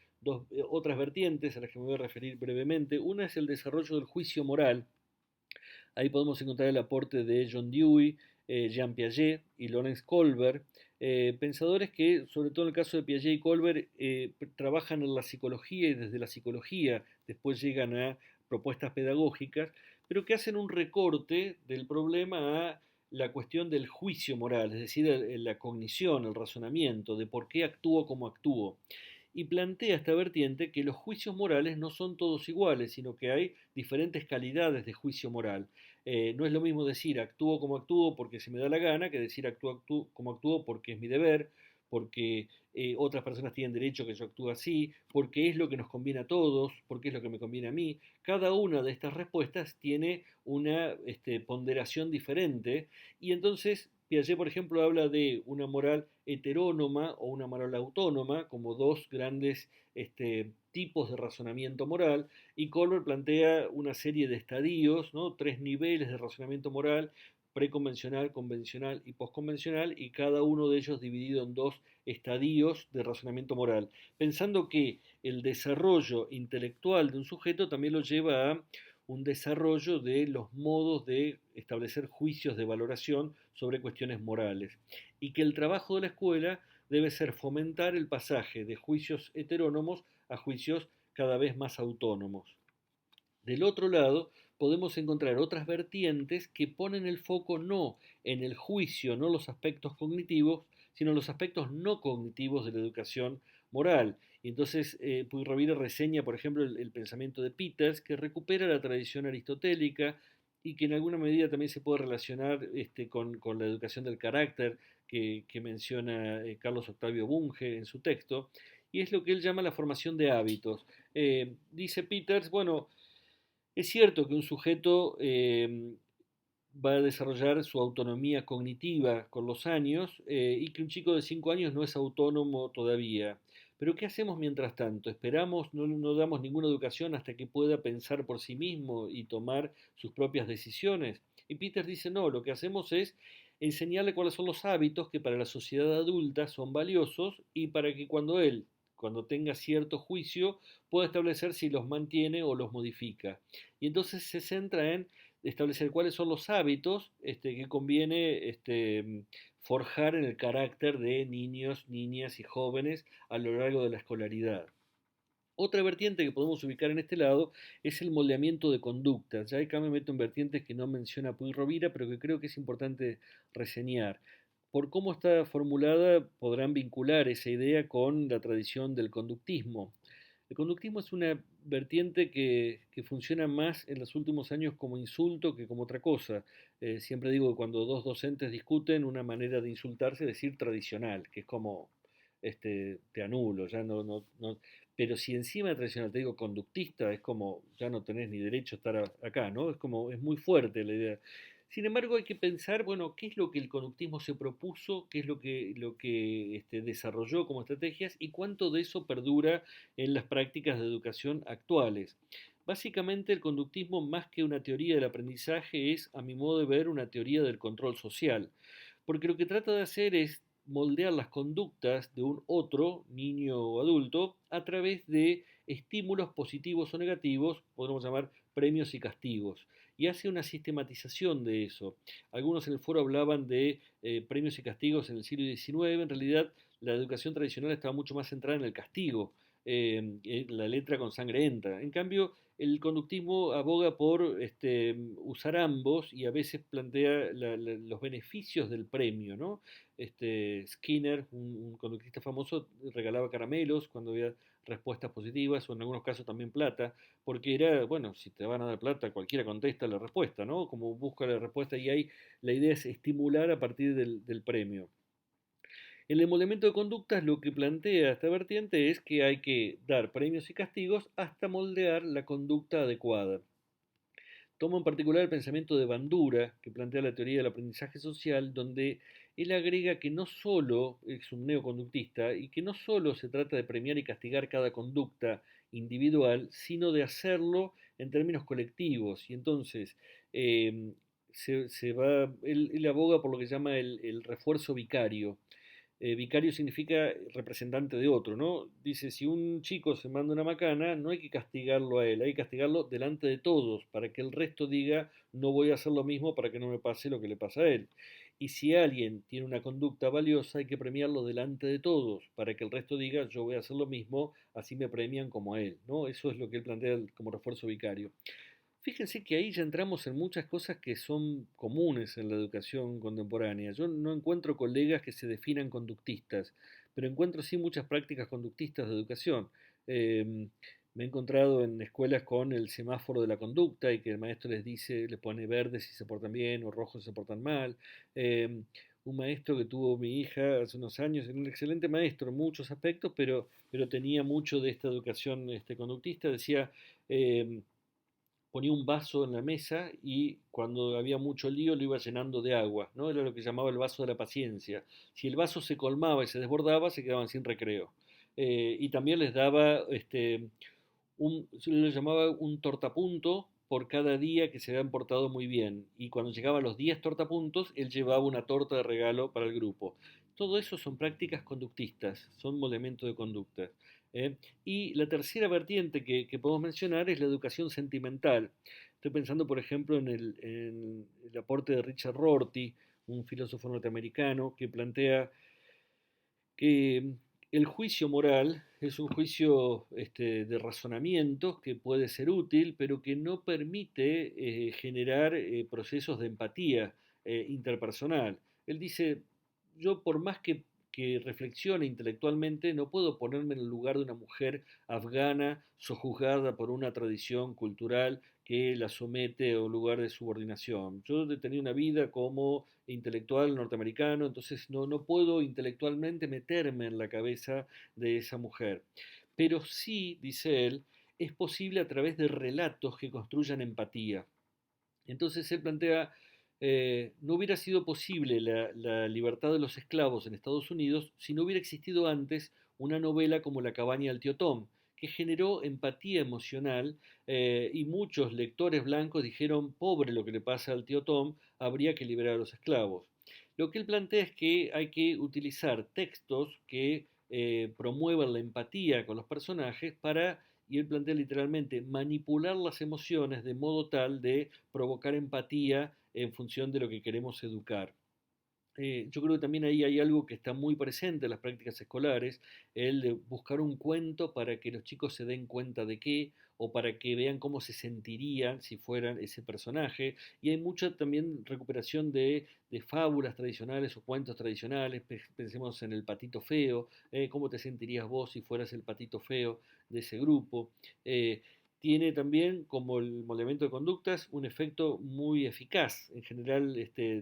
otras vertientes a las que me voy a referir brevemente. Una es el desarrollo del juicio moral. Ahí podemos encontrar el aporte de John Dewey, Jean Piaget y Lawrence Kohlberg, pensadores que, sobre todo en el caso de Piaget y Kohlberg, trabajan en la psicología y desde la psicología después llegan a propuestas pedagógicas, pero que hacen un recorte del problema a la cuestión del juicio moral, es decir, la cognición, el razonamiento, de por qué actúo como actúo. Y plantea esta vertiente que los juicios morales no son todos iguales, sino que hay diferentes calidades de juicio moral. No es lo mismo decir actúo como actúo porque se me da la gana que decir actúo como actúo porque es mi deber, porque otras personas tienen derecho a que yo actúe así, porque es lo que nos conviene a todos, porque es lo que me conviene a mí. Cada una de estas respuestas tiene una ponderación diferente y entonces Piaget, por ejemplo, habla de una moral heterónoma o una moral autónoma como dos grandes tipos de razonamiento moral, y Kohlberg plantea una serie de estadios, ¿no? Tres niveles de razonamiento moral: preconvencional, convencional y posconvencional, y cada uno de ellos dividido en dos estadios de razonamiento moral, pensando que el desarrollo intelectual de un sujeto también lo lleva a un desarrollo de los modos de establecer juicios de valoración sobre cuestiones morales, y que el trabajo de la escuela debe ser fomentar el pasaje de juicios heterónomos a juicios cada vez más autónomos. Del otro lado, podemos encontrar otras vertientes que ponen el foco no en el juicio, no los aspectos cognitivos, sino los aspectos no cognitivos de la educación moral. Y entonces Pueyrredón reseña, por ejemplo, el pensamiento de Peters, que recupera la tradición aristotélica y que en alguna medida también se puede relacionar con la educación del carácter que menciona Carlos Octavio Bunge en su texto, y es lo que él llama la formación de hábitos. Dice Peters, bueno, es cierto que un sujeto va a desarrollar su autonomía cognitiva con los años y que un chico de 5 años no es autónomo todavía. Pero ¿qué hacemos mientras tanto? ¿Esperamos, no damos ninguna educación hasta que pueda pensar por sí mismo y tomar sus propias decisiones? Y Peter dice, no, lo que hacemos es enseñarle cuáles son los hábitos que para la sociedad adulta son valiosos y para que cuando tenga cierto juicio, pueda establecer si los mantiene o los modifica. Y entonces se centra en establecer cuáles son los hábitos que conviene forjar en el carácter de niños, niñas y jóvenes a lo largo de la escolaridad. Otra vertiente que podemos ubicar en este lado es el moldeamiento de conductas. Ya acá me meto en vertientes que no menciona Puy Rovira, pero que creo que es importante reseñar. Por cómo está formulada, podrán vincular esa idea con la tradición del conductismo. El conductismo es una vertiente que funciona más en los últimos años como insulto que como otra cosa. Siempre digo que cuando dos docentes discuten, una manera de insultarse es decir tradicional, que es como te anulo, ya no. Pero si encima de tradicional te digo conductista, es como ya no tenés ni derecho a estar acá, ¿no? Es como, es muy fuerte la idea. Sin embargo, hay que pensar, bueno, qué es lo que el conductismo se propuso, qué es lo que desarrolló como estrategias y cuánto de eso perdura en las prácticas de educación actuales. Básicamente, el conductismo, más que una teoría del aprendizaje, es, a mi modo de ver, una teoría del control social. Porque lo que trata de hacer es moldear las conductas de un otro, niño o adulto, a través de estímulos positivos o negativos, podemos llamar premios y castigos, y hace una sistematización de eso. Algunos en el foro hablaban de premios y castigos en el siglo XIX, en realidad la educación tradicional estaba mucho más centrada en el castigo, la letra con sangre entra. En cambio, el conductismo aboga por usar ambos y a veces plantea los beneficios del premio, ¿no? Skinner, un conductista famoso, regalaba caramelos cuando había respuestas positivas o en algunos casos también plata, porque era, bueno, si te van a dar plata, cualquiera contesta la respuesta, ¿no? Como busca la respuesta y ahí la idea es estimular a partir del premio. El emolumento de conductas lo que plantea esta vertiente es que hay que dar premios y castigos hasta moldear la conducta adecuada. Toma en particular el pensamiento de Bandura, que plantea la teoría del aprendizaje social, donde él agrega que no solo es un neoconductista y que no solo se trata de premiar y castigar cada conducta individual, sino de hacerlo en términos colectivos. Y entonces él aboga por lo que llama el refuerzo vicario. Vicario significa representante de otro, ¿no? Dice, si un chico se manda una macana, no hay que castigarlo a él, hay que castigarlo delante de todos, para que el resto diga, no voy a hacer lo mismo para que no me pase lo que le pasa a él. Y si alguien tiene una conducta valiosa, hay que premiarlo delante de todos, para que el resto diga, yo voy a hacer lo mismo, así me premian como a él, ¿no? Eso es lo que él plantea como refuerzo vicario. Fíjense que ahí ya entramos en muchas cosas que son comunes en la educación contemporánea. Yo no encuentro colegas que se definan conductistas, pero encuentro sí muchas prácticas conductistas de educación. Em, Me he encontrado en escuelas con el semáforo de la conducta y que el maestro les dice, les pone verde si se portan bien o rojo si se portan mal. Un maestro que tuvo mi hija hace unos años, era un excelente maestro en muchos aspectos, pero tenía mucho de esta educación conductista. Decía, em, ponía un vaso en la mesa y cuando había mucho lío lo iba llenando de agua, ¿no? Era lo que llamaba el vaso de la paciencia. Si el vaso se colmaba y se desbordaba, se quedaban sin recreo. Y también les daba, se lo llamaba un tortapunto por cada día que se habían portado muy bien. Y cuando llegaban los 10 tortapuntos, él llevaba una torta de regalo para el grupo. Todo eso son prácticas conductistas, son elementos de conducta. ¿Eh? Y la tercera vertiente que podemos mencionar es la educación sentimental. Estoy pensando, por ejemplo, en el aporte de Richard Rorty, un filósofo norteamericano, que plantea que el juicio moral es un juicio de razonamientos que puede ser útil, pero que no permite generar procesos de empatía interpersonal. Él dice, yo por más que reflexione intelectualmente, no puedo ponerme en el lugar de una mujer afgana sojuzgada por una tradición cultural que la somete a un lugar de subordinación. Yo he tenido una vida como intelectual norteamericano, entonces no puedo intelectualmente meterme en la cabeza de esa mujer. Pero sí, dice él, es posible a través de relatos que construyan empatía. Entonces él plantea, no hubiera sido posible la libertad de los esclavos en Estados Unidos si no hubiera existido antes una novela como La cabaña del tío Tom, que generó empatía emocional y muchos lectores blancos dijeron, pobre lo que le pasa al tío Tom, habría que liberar a los esclavos. Lo que él plantea es que hay que utilizar textos que promuevan la empatía con los personajes para, y él plantea literalmente, manipular las emociones de modo tal de provocar empatía en función de lo que queremos educar. Yo creo que también ahí hay algo que está muy presente en las prácticas escolares, el de buscar un cuento para que los chicos se den cuenta de qué, o para que vean cómo se sentirían si fueran ese personaje. Y hay mucha también recuperación de fábulas tradicionales o cuentos tradicionales. Pensemos en el patito feo, cómo te sentirías vos si fueras el patito feo de ese grupo. Tiene también, como el elemento de conductas, un efecto muy eficaz. En general,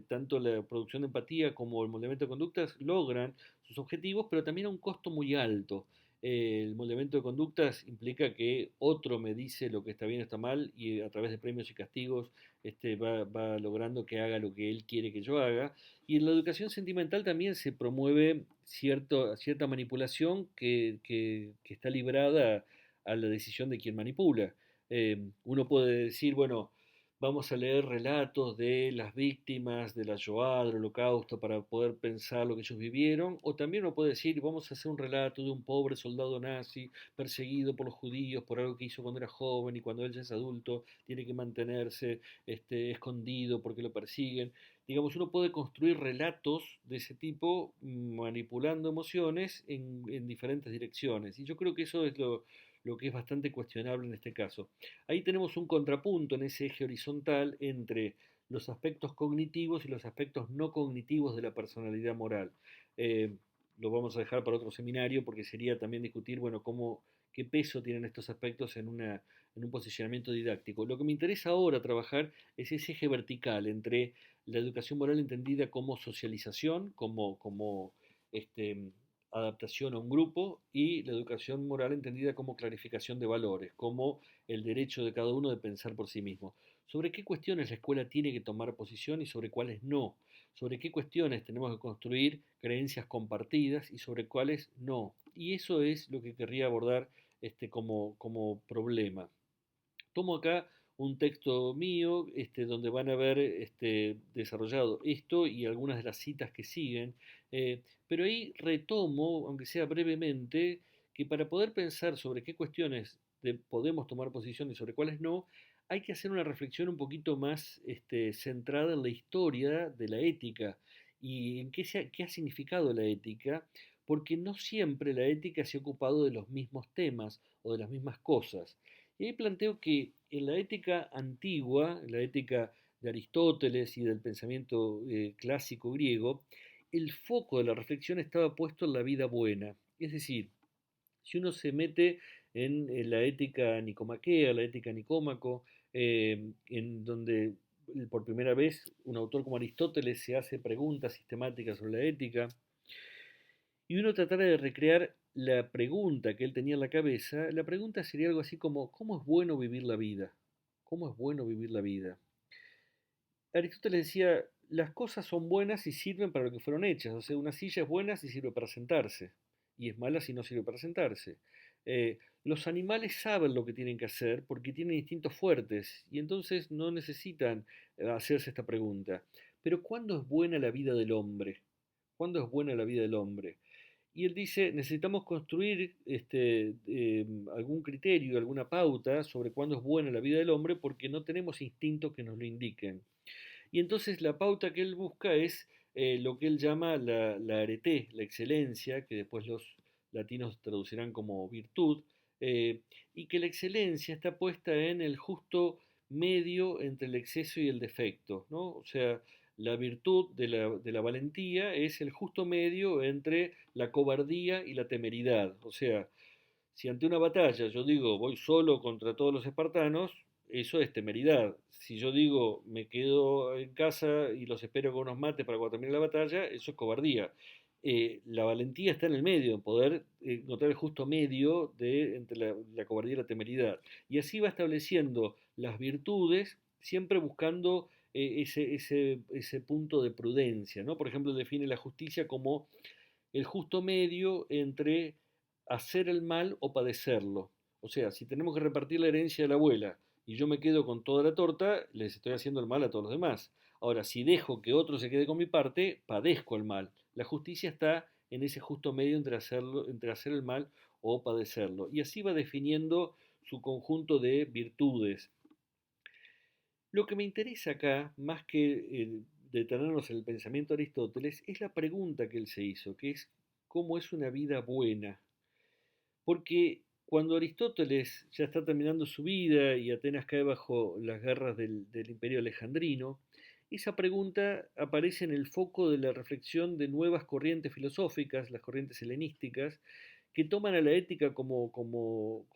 tanto la producción de empatía como el elemento de conductas logran sus objetivos, pero también a un costo muy alto. El elemento de conductas implica que otro me dice lo que está bien o está mal y a través de premios y castigos va logrando que haga lo que él quiere que yo haga. Y en la educación sentimental también se promueve cierta manipulación que está librada a la decisión de quien manipula. Uno puede decir, bueno, vamos a leer relatos de las víctimas de la Shoah, del Holocausto, para poder pensar lo que ellos vivieron, o también uno puede decir, vamos a hacer un relato de un pobre soldado nazi perseguido por los judíos por algo que hizo cuando era joven y cuando él ya es adulto tiene que mantenerse escondido porque lo persiguen. Digamos, uno puede construir relatos de ese tipo manipulando emociones en diferentes direcciones. Y yo creo que eso es lo que es bastante cuestionable en este caso. Ahí tenemos un contrapunto en ese eje horizontal entre los aspectos cognitivos y los aspectos no cognitivos de la personalidad moral. Eh, lo vamos a dejar para otro seminario porque sería también discutir, bueno, qué peso tienen estos aspectos en un posicionamiento didáctico. Lo que me interesa ahora trabajar es ese eje vertical entre la educación moral entendida como socialización, como este, adaptación a un grupo, y la educación moral entendida como clarificación de valores, como el derecho de cada uno de pensar por sí mismo. Sobre qué cuestiones la escuela tiene que tomar posición y sobre cuáles no. Sobre qué cuestiones tenemos que construir creencias compartidas y sobre cuáles no. Y eso es lo que querría abordar como problema. Tomo acá un texto mío donde van a ver desarrollado esto y algunas de las citas que siguen, pero ahí retomo, aunque sea brevemente, que para poder pensar sobre qué cuestiones podemos tomar posición y sobre cuáles no, hay que hacer una reflexión un poquito más centrada en la historia de la ética y en qué ha significado la ética, porque no siempre la ética se ha ocupado de los mismos temas o de las mismas cosas. Y ahí planteo que en la ética antigua, en la ética de Aristóteles y del pensamiento clásico griego, el foco de la reflexión estaba puesto en la vida buena. Es decir, si uno se mete en la ética nicomaquea, la ética nicómaco, en donde por primera vez un autor como Aristóteles se hace preguntas sistemáticas sobre la ética, y uno tratara de recrear la pregunta que él tenía en la cabeza, la pregunta sería algo así como, ¿cómo es bueno vivir la vida? ¿Cómo es bueno vivir la vida? Aristóteles decía, las cosas son buenas y sirven para lo que fueron hechas. O sea, una silla es buena si sirve para sentarse y es mala si no sirve para sentarse. Los animales saben lo que tienen que hacer porque tienen instintos fuertes y entonces no necesitan hacerse esta pregunta. Pero ¿cuándo es buena la vida del hombre? ¿Cuándo es buena la vida del hombre? Y él dice, necesitamos construir algún criterio, alguna pauta sobre cuándo es buena la vida del hombre porque no tenemos instintos que nos lo indiquen. Y entonces la pauta que él busca es lo que él llama la arete, la excelencia, que después los latinos traducirán como virtud, eh, y que la excelencia está puesta en el justo medio entre el exceso y el defecto, ¿no? O sea, la virtud de la valentía es el justo medio entre la cobardía y la temeridad. O sea, si ante una batalla yo digo voy solo contra todos los espartanos, eso es temeridad. Si yo digo me quedo en casa y los espero con unos mates para cuando termine la batalla, eso es cobardía. La valentía está en el medio, en poder encontrar el justo medio entre la cobardía y la temeridad. Y así va estableciendo las virtudes, siempre buscando ese punto de prudencia, ¿no? Por ejemplo, define la justicia como el justo medio entre hacer el mal o padecerlo. O sea, si tenemos que repartir la herencia de la abuela y yo me quedo con toda la torta, les estoy haciendo el mal a todos los demás. Ahora, si dejo que otro se quede con mi parte, padezco el mal. La justicia está en ese justo medio entre hacer el mal o padecerlo. Y así va definiendo su conjunto de virtudes. Lo que me interesa acá, más que detenernos en el pensamiento de Aristóteles, es la pregunta que él se hizo, que es ¿cómo es una vida buena? Porque cuando Aristóteles ya está terminando su vida y Atenas cae bajo las garras del Imperio Alejandrino, esa pregunta aparece en el foco de la reflexión de nuevas corrientes filosóficas, las corrientes helenísticas, que toman a la ética como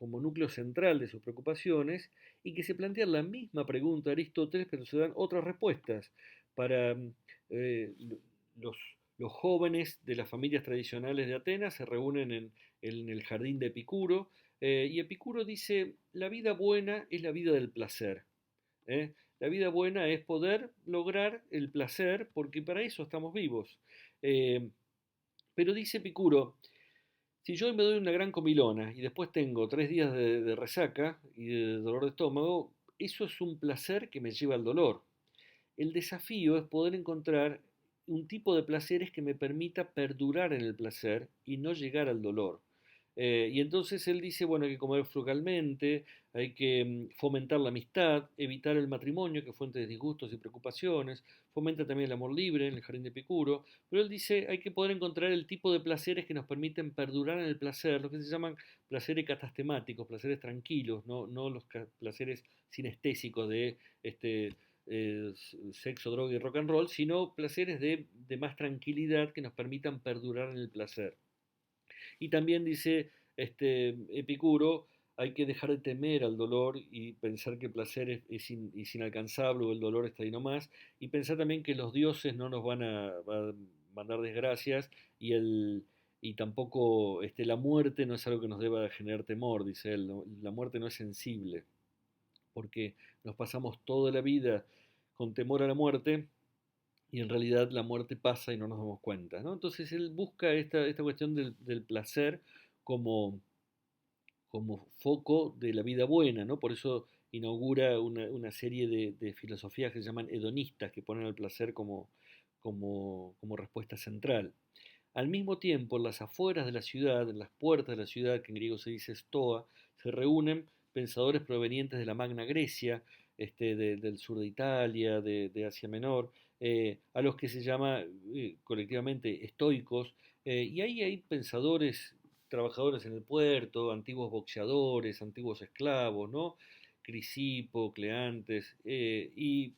núcleo central de sus preocupaciones y que se plantean la misma pregunta a Aristóteles, pero se dan otras respuestas para eh, los, los jóvenes de las familias tradicionales de Atenas se reúnen en el jardín de Epicuro, y Epicuro dice, la vida buena es la vida del placer. ¿Eh? La vida buena es poder lograr el placer, porque para eso estamos vivos. Eh, pero dice Epicuro, si yo me doy una gran comilona y después tengo 3 días de resaca y de dolor de estómago, eso es un placer que me lleva al dolor. El desafío es poder encontrar un tipo de placeres que me permita perdurar en el placer y no llegar al dolor. Y entonces él dice, bueno, hay que comer frugalmente, hay que fomentar la amistad, evitar el matrimonio, que es fuente de disgustos y preocupaciones, fomenta también el amor libre en el jardín de Epicuro, pero él dice, hay que poder encontrar el tipo de placeres que nos permiten perdurar en el placer, lo que se llaman placeres catastemáticos, placeres tranquilos, no los placeres sinestésicos de sexo, droga y rock and roll, sino placeres de más tranquilidad que nos permitan perdurar en el placer. Y también dice Epicuro, hay que dejar de temer al dolor y pensar que el placer es inalcanzable o el dolor está ahí nomás, y pensar también que los dioses no nos van a mandar desgracias y tampoco la muerte no es algo que nos deba generar temor, dice él, ¿no? La muerte no es sensible, porque nos pasamos toda la vida con temor a la muerte y en realidad la muerte pasa y no nos damos cuenta, ¿no? Entonces él busca esta cuestión del placer como, como foco de la vida buena, ¿no? Por eso inaugura una serie de filosofías que se llaman hedonistas, que ponen el placer como respuesta central. Al mismo tiempo, en las afueras de la ciudad, en las puertas de la ciudad, que en griego se dice stoa, se reúnen pensadores provenientes de la Magna Grecia, del sur de Italia, de Asia Menor, a los que se llama colectivamente estoicos, y ahí hay pensadores, trabajadores en el puerto, antiguos boxeadores, antiguos esclavos, ¿no? Crisipo, Cleantes, y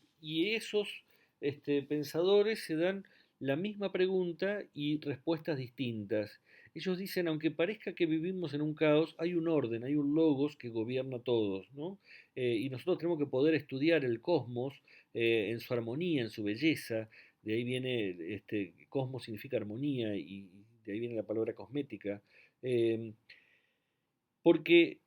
esos pensadores se dan la misma pregunta y respuestas distintas. Ellos dicen, aunque parezca que vivimos en un caos, hay un orden, hay un logos que gobierna a todos, ¿no? Y nosotros tenemos que poder estudiar el cosmos en su armonía, en su belleza. De ahí viene, cosmos significa armonía y de ahí viene la palabra cosmética. Eh, Porque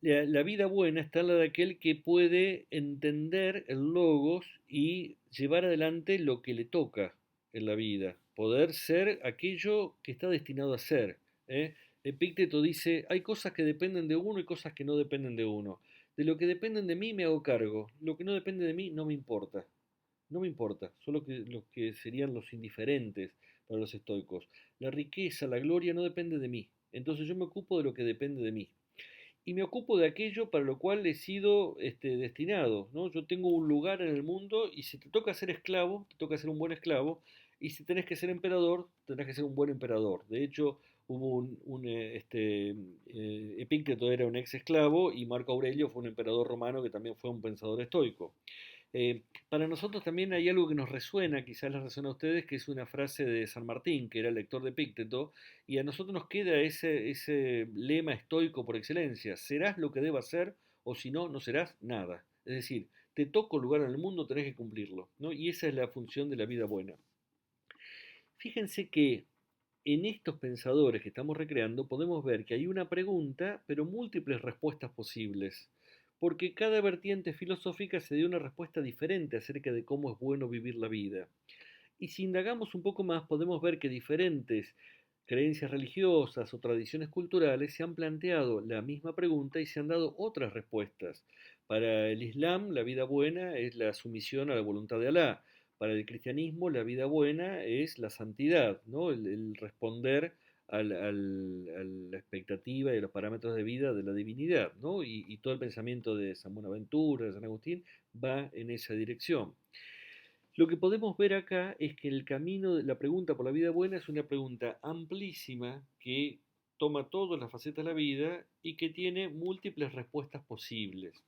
la vida buena está en la de aquel que puede entender el logos y llevar adelante lo que le toca en la vida, poder ser aquello que está destinado a ser. ¿Eh? Epícteto dice, hay cosas que dependen de uno y cosas que no dependen de uno. De lo que dependen de mí me hago cargo, lo que no depende de mí no me importa. No me importa, solo que lo que serían los indiferentes para los estoicos. La riqueza, la gloria no depende de mí. Entonces yo me ocupo de lo que depende de mí y me ocupo de aquello para lo cual he sido destinado, ¿no? Yo tengo un lugar en el mundo y si te toca ser esclavo, te toca ser un buen esclavo, y si tenés que ser emperador, tendrás que ser un buen emperador. De hecho, hubo Epícteto era un ex esclavo y Marco Aurelio fue un emperador romano que también fue un pensador estoico. Para nosotros también hay algo que nos resuena, quizás les resuena a ustedes, que es una frase de San Martín, que era el lector de Epícteto, y a nosotros nos queda ese lema estoico por excelencia: serás lo que debas ser, o si no, no serás nada. Es decir, te toca un lugar en el mundo, tenés que cumplirlo, ¿no? Y esa es la función de la vida buena. Fíjense que en estos pensadores que estamos recreando podemos ver que hay una pregunta, pero múltiples respuestas posibles, porque cada vertiente filosófica se dio una respuesta diferente acerca de cómo es bueno vivir la vida. Y si indagamos un poco más, podemos ver que diferentes creencias religiosas o tradiciones culturales se han planteado la misma pregunta y se han dado otras respuestas. Para el Islam, la vida buena es la sumisión a la voluntad de Alá. Para el cristianismo, la vida buena es la santidad, ¿no? El responder a la expectativa y a los parámetros de vida de la divinidad, ¿no? Y todo el pensamiento de San Buenaventura, de San Agustín, va en esa dirección. Lo que podemos ver acá es que el camino de la pregunta por la vida buena es una pregunta amplísima que toma todas las facetas de la vida y que tiene múltiples respuestas posibles.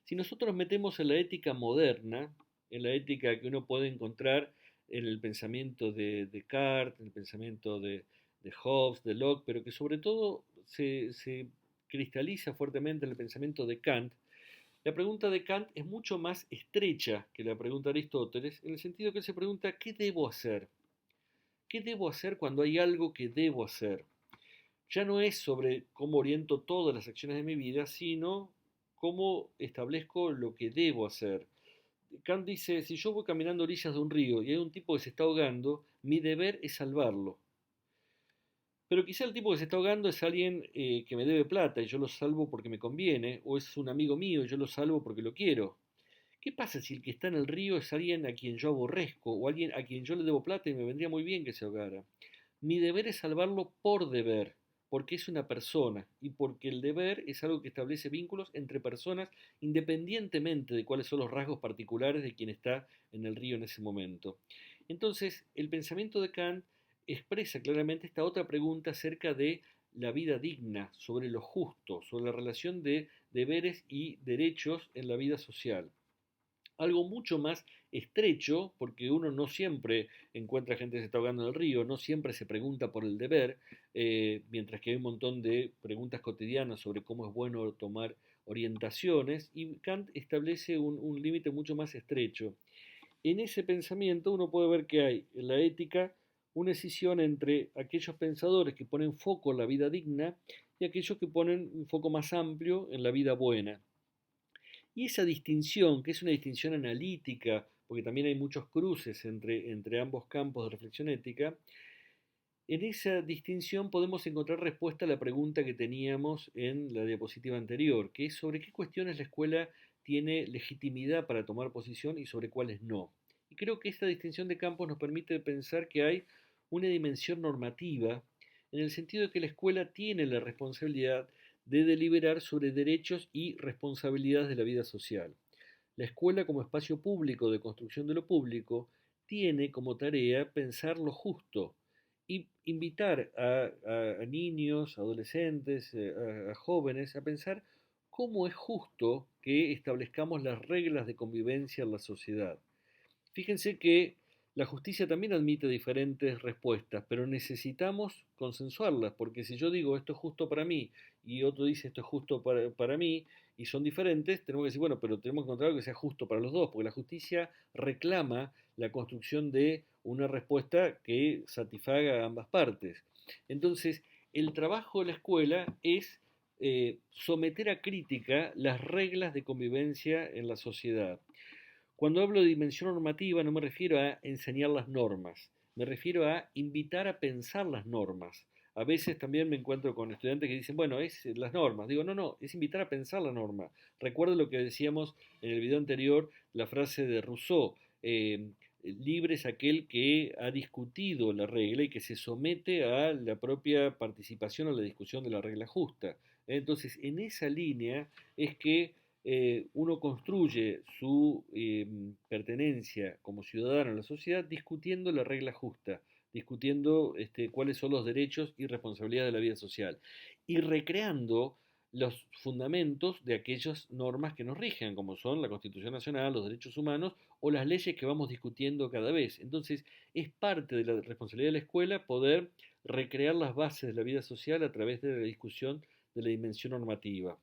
Si nosotros nos metemos en la ética moderna, en la ética que uno puede encontrar en el pensamiento de Descartes, en el pensamiento de Hobbes, de Locke, pero que sobre todo se cristaliza fuertemente en el pensamiento de Kant, la pregunta de Kant es mucho más estrecha que la pregunta de Aristóteles, en el sentido que él se pregunta, ¿qué debo hacer? ¿Qué debo hacer cuando hay algo que debo hacer? Ya no es sobre cómo oriento todas las acciones de mi vida, sino cómo establezco lo que debo hacer. Kant dice, si yo voy caminando a orillas de un río y hay un tipo que se está ahogando, mi deber es salvarlo. Pero quizá el tipo que se está ahogando es alguien que me debe plata y yo lo salvo porque me conviene, o es un amigo mío y yo lo salvo porque lo quiero. ¿Qué pasa si el que está en el río es alguien a quien yo aborrezco o alguien a quien yo le debo plata y me vendría muy bien que se ahogara? Mi deber es salvarlo por deber, porque es una persona y porque el deber es algo que establece vínculos entre personas independientemente de cuáles son los rasgos particulares de quien está en el río en ese momento. Entonces, el pensamiento de Kant expresa claramente esta otra pregunta acerca de la vida digna, sobre lo justo, sobre la relación de deberes y derechos en la vida social. Algo mucho más estrecho, porque uno no siempre encuentra gente que se está ahogando en el río, no siempre se pregunta por el deber, mientras que hay un montón de preguntas cotidianas sobre cómo es bueno tomar orientaciones, y Kant establece un límite mucho más estrecho. En ese pensamiento uno puede ver que hay en la ética una escisión entre aquellos pensadores que ponen foco en la vida digna y aquellos que ponen un foco más amplio en la vida buena. Y esa distinción, que es una distinción analítica, porque también hay muchos cruces entre ambos campos de reflexión ética, en esa distinción podemos encontrar respuesta a la pregunta que teníamos en la diapositiva anterior, que es sobre qué cuestiones la escuela tiene legitimidad para tomar posición y sobre cuáles no. Y creo que esta distinción de campos nos permite pensar que hay una dimensión normativa, en el sentido de que la escuela tiene la responsabilidad de deliberar sobre derechos y responsabilidades de la vida social. La escuela, como espacio público de construcción de lo público, tiene como tarea pensar lo justo y invitar a niños, adolescentes, a jóvenes a pensar cómo es justo que establezcamos las reglas de convivencia en la sociedad. Fíjense que la justicia también admite diferentes respuestas, pero necesitamos consensuarlas, porque si yo digo esto es justo para mí y otro dice esto es justo para mí y son diferentes, tenemos que decir, bueno, pero tenemos que encontrar algo que sea justo para los dos, porque la justicia reclama la construcción de una respuesta que satisfaga a ambas partes. Entonces, el trabajo de la escuela es someter a crítica las reglas de convivencia en la sociedad. Cuando hablo de dimensión normativa no me refiero a enseñar las normas, me refiero a invitar a pensar las normas. A veces también me encuentro con estudiantes que dicen, bueno, es las normas. Digo, no, no, es invitar a pensar la norma. Recuerdo lo que decíamos en el video anterior, la frase de Rousseau, libre es aquel que ha discutido la regla y que se somete a la propia participación o la discusión de la regla justa. Entonces, en esa línea es que uno construye su pertenencia como ciudadano en la sociedad discutiendo la regla justa, discutiendo cuáles son los derechos y responsabilidades de la vida social y recreando los fundamentos de aquellas normas que nos rigen, como son la Constitución Nacional, los derechos humanos o las leyes que vamos discutiendo cada vez. Entonces, es parte de la responsabilidad de la escuela poder recrear las bases de la vida social a través de la discusión de la dimensión normativa.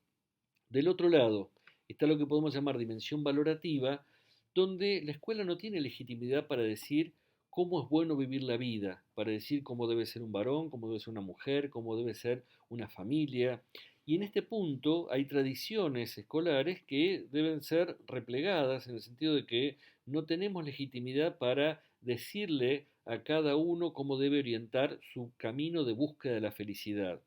Del otro lado, está lo que podemos llamar dimensión valorativa, donde la escuela no tiene legitimidad para decir cómo es bueno vivir la vida, para decir cómo debe ser un varón, cómo debe ser una mujer, cómo debe ser una familia. Y en este punto hay tradiciones escolares que deben ser replegadas en el sentido de que no tenemos legitimidad para decirle a cada uno cómo debe orientar su camino de búsqueda de la felicidad.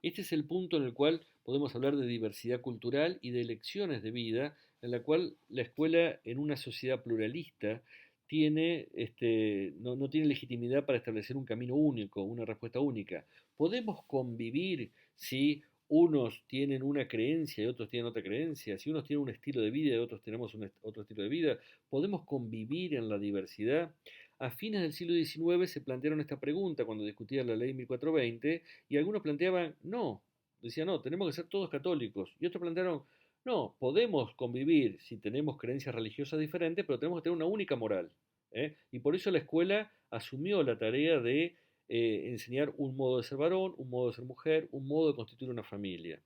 Este es el punto en el cual podemos hablar de diversidad cultural y de elecciones de vida, en la cual la escuela en una sociedad pluralista no tiene legitimidad para establecer un camino único, una respuesta única. Podemos convivir si unos tienen una creencia y otros tienen otra creencia, si unos tienen un estilo de vida y otros tenemos otro estilo de vida, podemos convivir en la diversidad. A fines del siglo XIX se plantearon esta pregunta cuando discutían la ley 1420 y algunos planteaban, no, decían, no, tenemos que ser todos católicos. Y otros plantearon, no, podemos convivir si tenemos creencias religiosas diferentes, pero tenemos que tener una única moral. Y por eso la escuela asumió la tarea de enseñar un modo de ser varón, un modo de ser mujer, un modo de constituir una familia.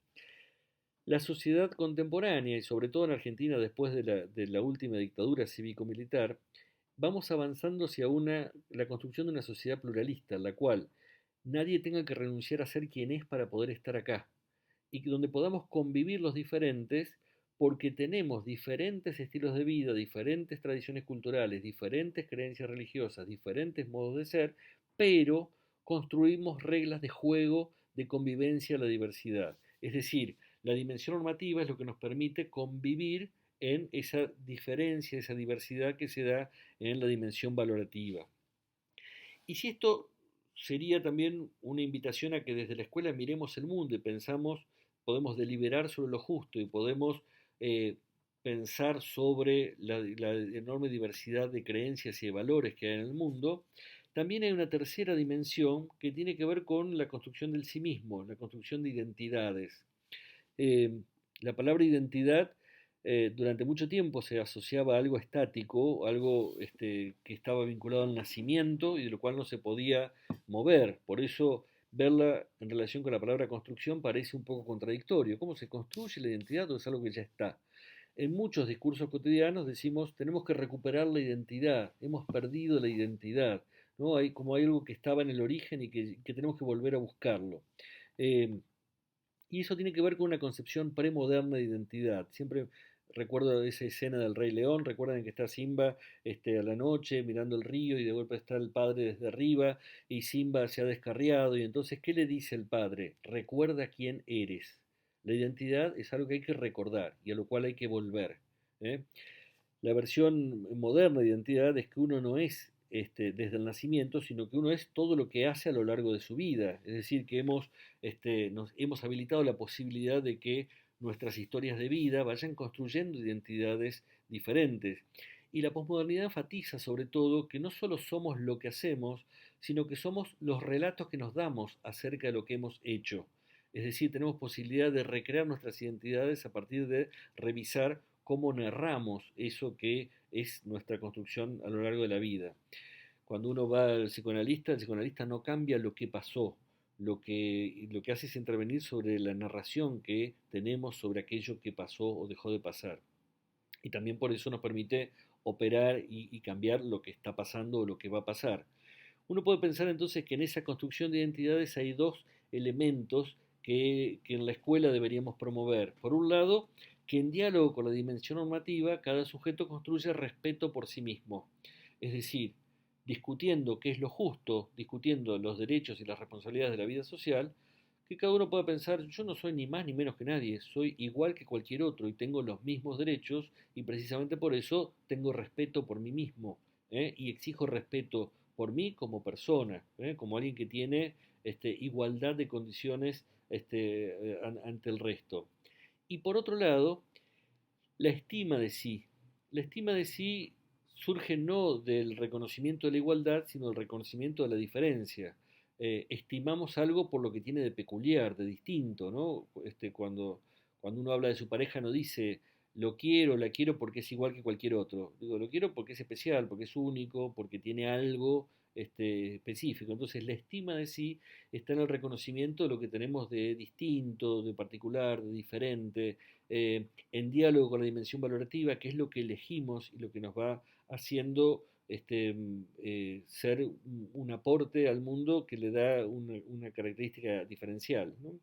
La sociedad contemporánea, y sobre todo en Argentina después de la última dictadura cívico-militar, vamos avanzando hacia la construcción de una sociedad pluralista, en la cual nadie tenga que renunciar a ser quien es para poder estar acá, y donde podamos convivir los diferentes porque tenemos diferentes estilos de vida, diferentes tradiciones culturales, diferentes creencias religiosas, diferentes modos de ser, pero construimos reglas de juego de convivencia a la diversidad. Es decir, la dimensión normativa es lo que nos permite convivir en esa diferencia, esa diversidad que se da en la dimensión valorativa. Y si esto sería también una invitación a que desde la escuela miremos el mundo y podemos deliberar sobre lo justo y podemos eh, pensar sobre la enorme diversidad de creencias y de valores que hay en el mundo. También hay una tercera dimensión que tiene que ver con la construcción del sí mismo, la construcción de identidades. Eh, la palabra identidad durante mucho tiempo se asociaba a algo estático, algo que estaba vinculado al nacimiento y de lo cual no se podía mover. Por eso verla en relación con la palabra construcción parece un poco contradictorio. ¿Cómo se construye la identidad o es algo que ya está? En muchos discursos cotidianos decimos tenemos que recuperar la identidad, hemos perdido la identidad, ¿no? Hay algo que estaba en el origen y que tenemos que volver a buscarlo. Eh, y eso tiene que ver con una concepción premoderna de identidad. Siempre recuerdo esa escena del Rey León, recuerdan que está Simba a la noche mirando el río y de golpe está el padre desde arriba y Simba se ha descarriado y entonces ¿qué le dice el padre? Recuerda quién eres. La identidad es algo que hay que recordar y a lo cual hay que volver. ¿Eh? La versión moderna de identidad es que uno no es desde el nacimiento, sino que uno es todo lo que hace a lo largo de su vida. Es decir, que nos hemos habilitado la posibilidad de que nuestras historias de vida vayan construyendo identidades diferentes. Y la posmodernidad enfatiza sobre todo que no solo somos lo que hacemos, sino que somos los relatos que nos damos acerca de lo que hemos hecho. Es decir, tenemos posibilidad de recrear nuestras identidades a partir de revisar cómo narramos eso que es nuestra construcción a lo largo de la vida. Cuando uno va al psicoanalista, el psicoanalista no cambia lo que pasó, lo que hace es intervenir sobre la narración que tenemos sobre aquello que pasó o dejó de pasar. Y también por eso nos permite operar y cambiar lo que está pasando o lo que va a pasar. Uno puede pensar entonces que en esa construcción de identidades hay dos elementos que en la escuela deberíamos promover. Por un lado, que en diálogo con la dimensión normativa, cada sujeto construye respeto por sí mismo. Es decir, discutiendo qué es lo justo, discutiendo los derechos y las responsabilidades de la vida social, que cada uno pueda pensar, yo no soy ni más ni menos que nadie, soy igual que cualquier otro y tengo los mismos derechos y precisamente por eso tengo respeto por mí mismo, y exijo respeto por mí como persona, como alguien que tiene igualdad de condiciones ante el resto. Y por otro lado, la estima de sí. La estima de sí surge no del reconocimiento de la igualdad, sino del reconocimiento de la diferencia. Estimamos algo por lo que tiene de peculiar, de distinto, ¿no? Cuando uno habla de su pareja no dice lo quiero, la quiero porque es igual que cualquier otro. Digo, lo quiero porque es especial, porque es único, porque tiene algo específico. Entonces la estima de sí está en el reconocimiento de lo que tenemos de distinto, de particular, de diferente, en diálogo con la dimensión valorativa, que es lo que elegimos y lo que nos va haciendo ser un aporte al mundo que le da una característica diferencial, ¿no?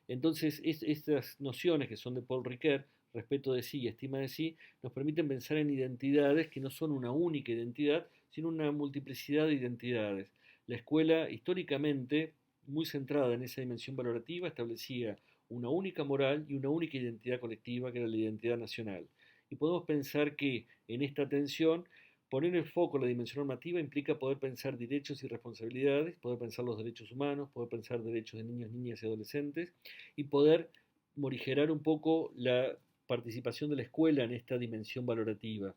Entonces, estas nociones que son de Paul Ricoeur, respeto de sí y estima de sí, nos permiten pensar en identidades que no son una única identidad, sino una multiplicidad de identidades. La escuela, históricamente, muy centrada en esa dimensión valorativa, establecía una única moral y una única identidad colectiva, que era la identidad nacional. Y podemos pensar que en esta tensión, poner el foco en la dimensión normativa implica poder pensar derechos y responsabilidades, poder pensar los derechos humanos, poder pensar derechos de niños, niñas y adolescentes, y poder morigerar un poco la participación de la escuela en esta dimensión valorativa.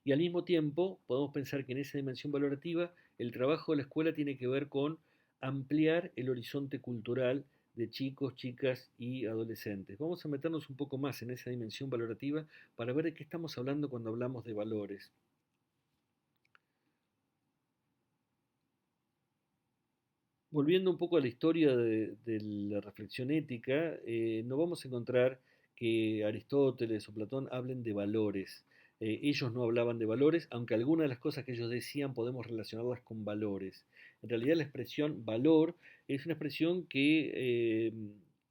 Y al mismo tiempo, podemos pensar que en esa dimensión valorativa, el trabajo de la escuela tiene que ver con ampliar el horizonte cultural de chicos, chicas y adolescentes. Vamos a meternos un poco más en esa dimensión valorativa para ver de qué estamos hablando cuando hablamos de valores. Volviendo un poco a la historia de la reflexión ética, no vamos a encontrar que Aristóteles o Platón hablen de valores. Ellos no hablaban de valores, aunque algunas de las cosas que ellos decían podemos relacionarlas con valores. En realidad la expresión valor es una expresión que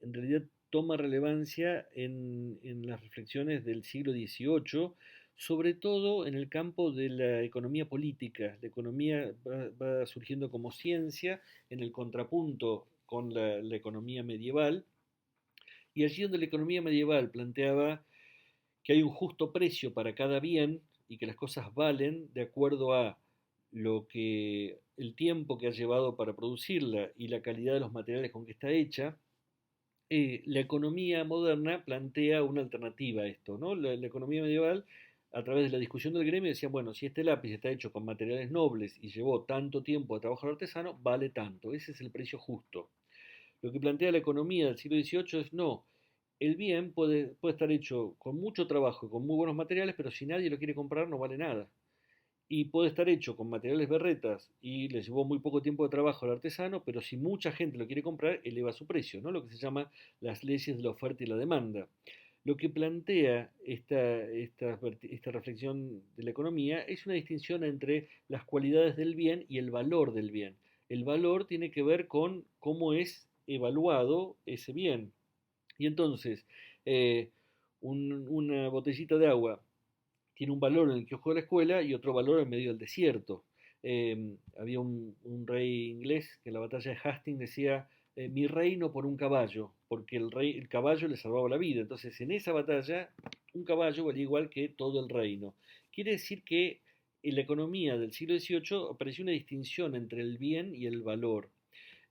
en realidad toma relevancia en las reflexiones del siglo XVIII, sobre todo en el campo de la economía política. La economía va surgiendo como ciencia en el contrapunto con la economía medieval, y allí donde la economía medieval planteaba que hay un justo precio para cada bien y que las cosas valen de acuerdo a el tiempo que ha llevado para producirla y la calidad de los materiales con que está hecha, la economía moderna plantea una alternativa a esto, ¿no? La economía medieval, a través de la discusión del gremio, decía, bueno, si este lápiz está hecho con materiales nobles y llevó tanto tiempo de trabajo artesano, vale tanto, ese es el precio justo. Lo que plantea la economía del siglo XVIII es, no, el bien puede estar hecho con mucho trabajo y con muy buenos materiales, pero si nadie lo quiere comprar no vale nada. Y puede estar hecho con materiales berretas y le llevó muy poco tiempo de trabajo al artesano, pero si mucha gente lo quiere comprar, eleva su precio, ¿no? Lo que se llama las leyes de la oferta y la demanda. Lo que plantea esta reflexión de la economía es una distinción entre las cualidades del bien y el valor del bien. El valor tiene que ver con cómo es evaluado ese bien. Y entonces, eh, una botellita de agua tiene un valor en el kiosco de la escuela y otro valor en medio del desierto. Había un rey inglés que en la batalla de Hastings decía, mi reino por un caballo, porque el caballo le salvaba la vida. Entonces, en esa batalla, un caballo valía igual que todo el reino. Quiere decir que en la economía del siglo XVIII apareció una distinción entre el bien y el valor.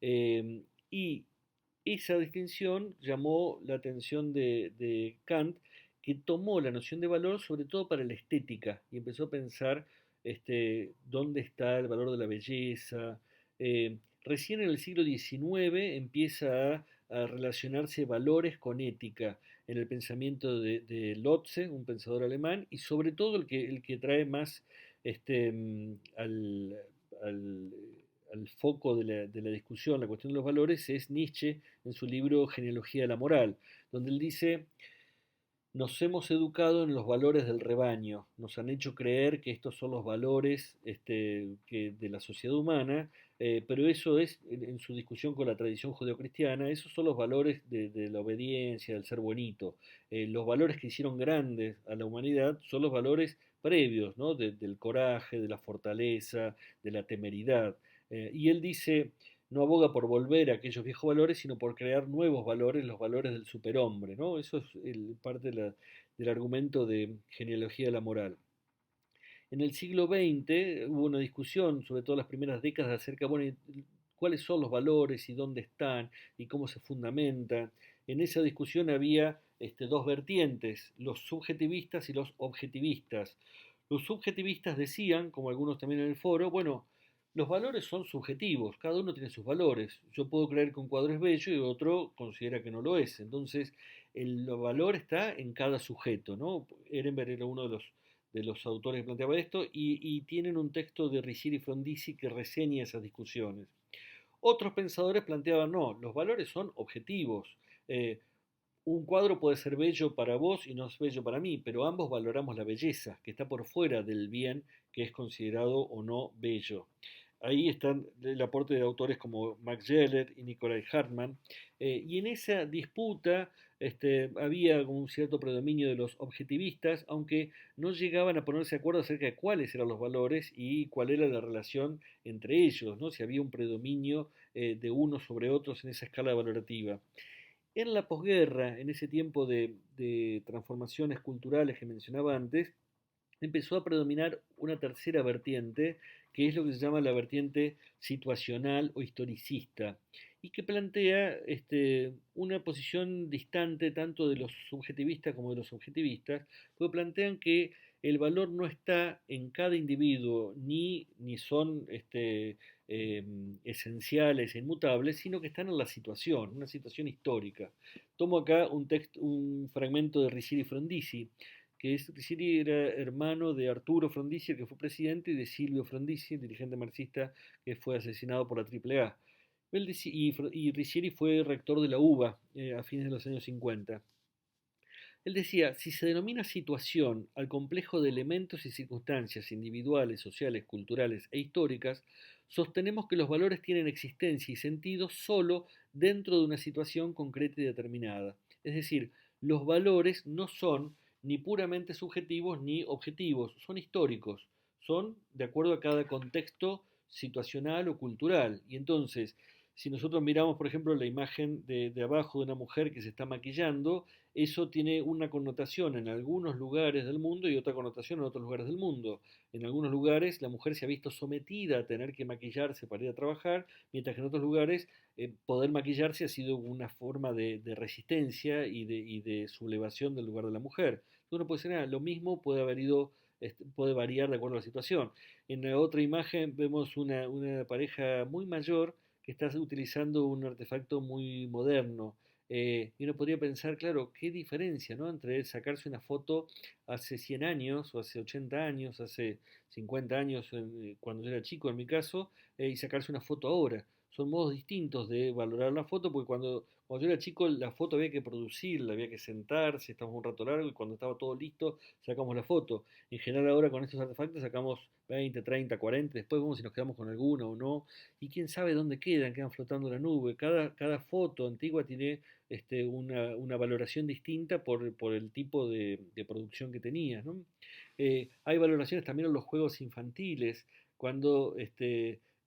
Y esa distinción llamó la atención de Kant, que tomó la noción de valor sobre todo para la estética y empezó a pensar dónde está el valor de la belleza. Recién en el siglo XIX empieza a relacionarse valores con ética en el pensamiento de Lotze, un pensador alemán, y sobre todo el que trae más este, mm, al, al, al foco de la discusión, la cuestión de los valores, es Nietzsche en su libro Genealogía de la Moral, donde él dice, nos hemos educado en los valores del rebaño, nos han hecho creer que estos son los valores de la sociedad humana, pero eso es, en su discusión con la tradición judeocristiana, esos son los valores de la obediencia, del ser bonito. Los valores que hicieron grandes a la humanidad son los valores previos, ¿no? Del coraje, de la fortaleza, de la temeridad. Y él dice, no aboga por volver a aquellos viejos valores, sino por crear nuevos valores, los valores del superhombre, ¿no? Eso es parte del argumento de genealogía de la moral. En el siglo XX hubo una discusión, sobre todo en las primeras décadas, acerca, bueno, cuáles son los valores y dónde están y cómo se fundamentan. En esa discusión había dos vertientes, los subjetivistas y los objetivistas. Los subjetivistas decían, como algunos también en el foro, bueno, los valores son subjetivos, cada uno tiene sus valores. Yo puedo creer que un cuadro es bello y otro considera que no lo es. Entonces, el valor está en cada sujeto, ¿no? Ehrenberg era uno de los autores que planteaba esto y tienen un texto de Riccieri Frondizi que reseña esas discusiones. Otros pensadores planteaban, no, los valores son objetivos. Un cuadro puede ser bello para vos y no es bello para mí, pero ambos valoramos la belleza, que está por fuera del bien que es considerado o no bello. Ahí está el aporte de autores como Max Scheler y Nikolai Hartmann, y en esa disputa había un cierto predominio de los objetivistas, aunque no llegaban a ponerse de acuerdo acerca de cuáles eran los valores y cuál era la relación entre ellos, ¿no? Si había un predominio de unos sobre otros en esa escala valorativa. En la posguerra, en ese tiempo de transformaciones culturales que mencionaba antes, empezó a predominar una tercera vertiente, que es lo que se llama la vertiente situacional o historicista, y que plantea una posición distante tanto de los subjetivistas como de los objetivistas, porque plantean que el valor no está en cada individuo, ni son esenciales e inmutables, sino que están en la situación, una situación histórica. Tomo acá un fragmento de Riccieri Frondizi, que Riccieri era hermano de Arturo Frondizi, el que fue presidente, y de Silvio Frondizi, dirigente marxista que fue asesinado por la AAA. Y Riccieri fue rector de la UBA a fines de los años 50. Él decía, si se denomina situación al complejo de elementos y circunstancias individuales, sociales, culturales e históricas, sostenemos que los valores tienen existencia y sentido solo dentro de una situación concreta y determinada. Es decir, los valores no son ni puramente subjetivos ni objetivos, son históricos, son de acuerdo a cada contexto situacional o cultural. Y entonces, si nosotros miramos, por ejemplo, la imagen de abajo de una mujer que se está maquillando, eso tiene una connotación en algunos lugares del mundo y otra connotación en otros lugares del mundo. En algunos lugares la mujer se ha visto sometida a tener que maquillarse para ir a trabajar, mientras que en otros lugares poder maquillarse ha sido una forma de resistencia y de sublevación del lugar de la mujer. Uno puede decir, lo mismo puede haber ido, puede variar de acuerdo a la situación. En la otra imagen vemos una pareja muy mayor que está utilizando un artefacto muy moderno. Y uno podría pensar, claro, qué diferencia, ¿no? Entre sacarse una foto hace 100 años, o hace 80 años, hace 50 años, cuando yo era chico en mi caso, y sacarse una foto ahora. Son modos distintos de valorar la foto, porque cuando yo era chico la foto había que producirla, había que sentarse, estábamos un rato largo y cuando estaba todo listo sacamos la foto. En general ahora con estos artefactos sacamos 20, 30, 40, después vemos si nos quedamos con alguno o no, y quién sabe dónde quedan flotando en la nube. Cada foto antigua tiene una valoración distinta por el tipo de producción que tenías, ¿no? Hay valoraciones también en los juegos infantiles, cuando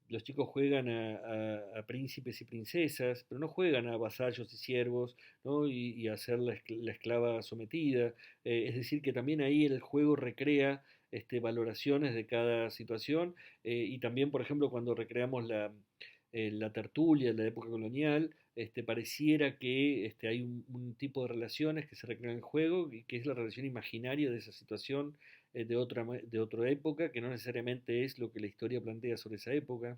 los chicos juegan a príncipes y princesas, pero no juegan a vasallos y siervos, ¿no? Y a ser la esclava sometida. Es decir, que también ahí el juego recrea valoraciones de cada situación y también, por ejemplo, cuando recreamos la tertulia de la época colonial, pareciera que hay un tipo de relaciones que se recrean en el juego y que es la relación imaginaria de esa situación de otra época, que no necesariamente es lo que la historia plantea sobre esa época.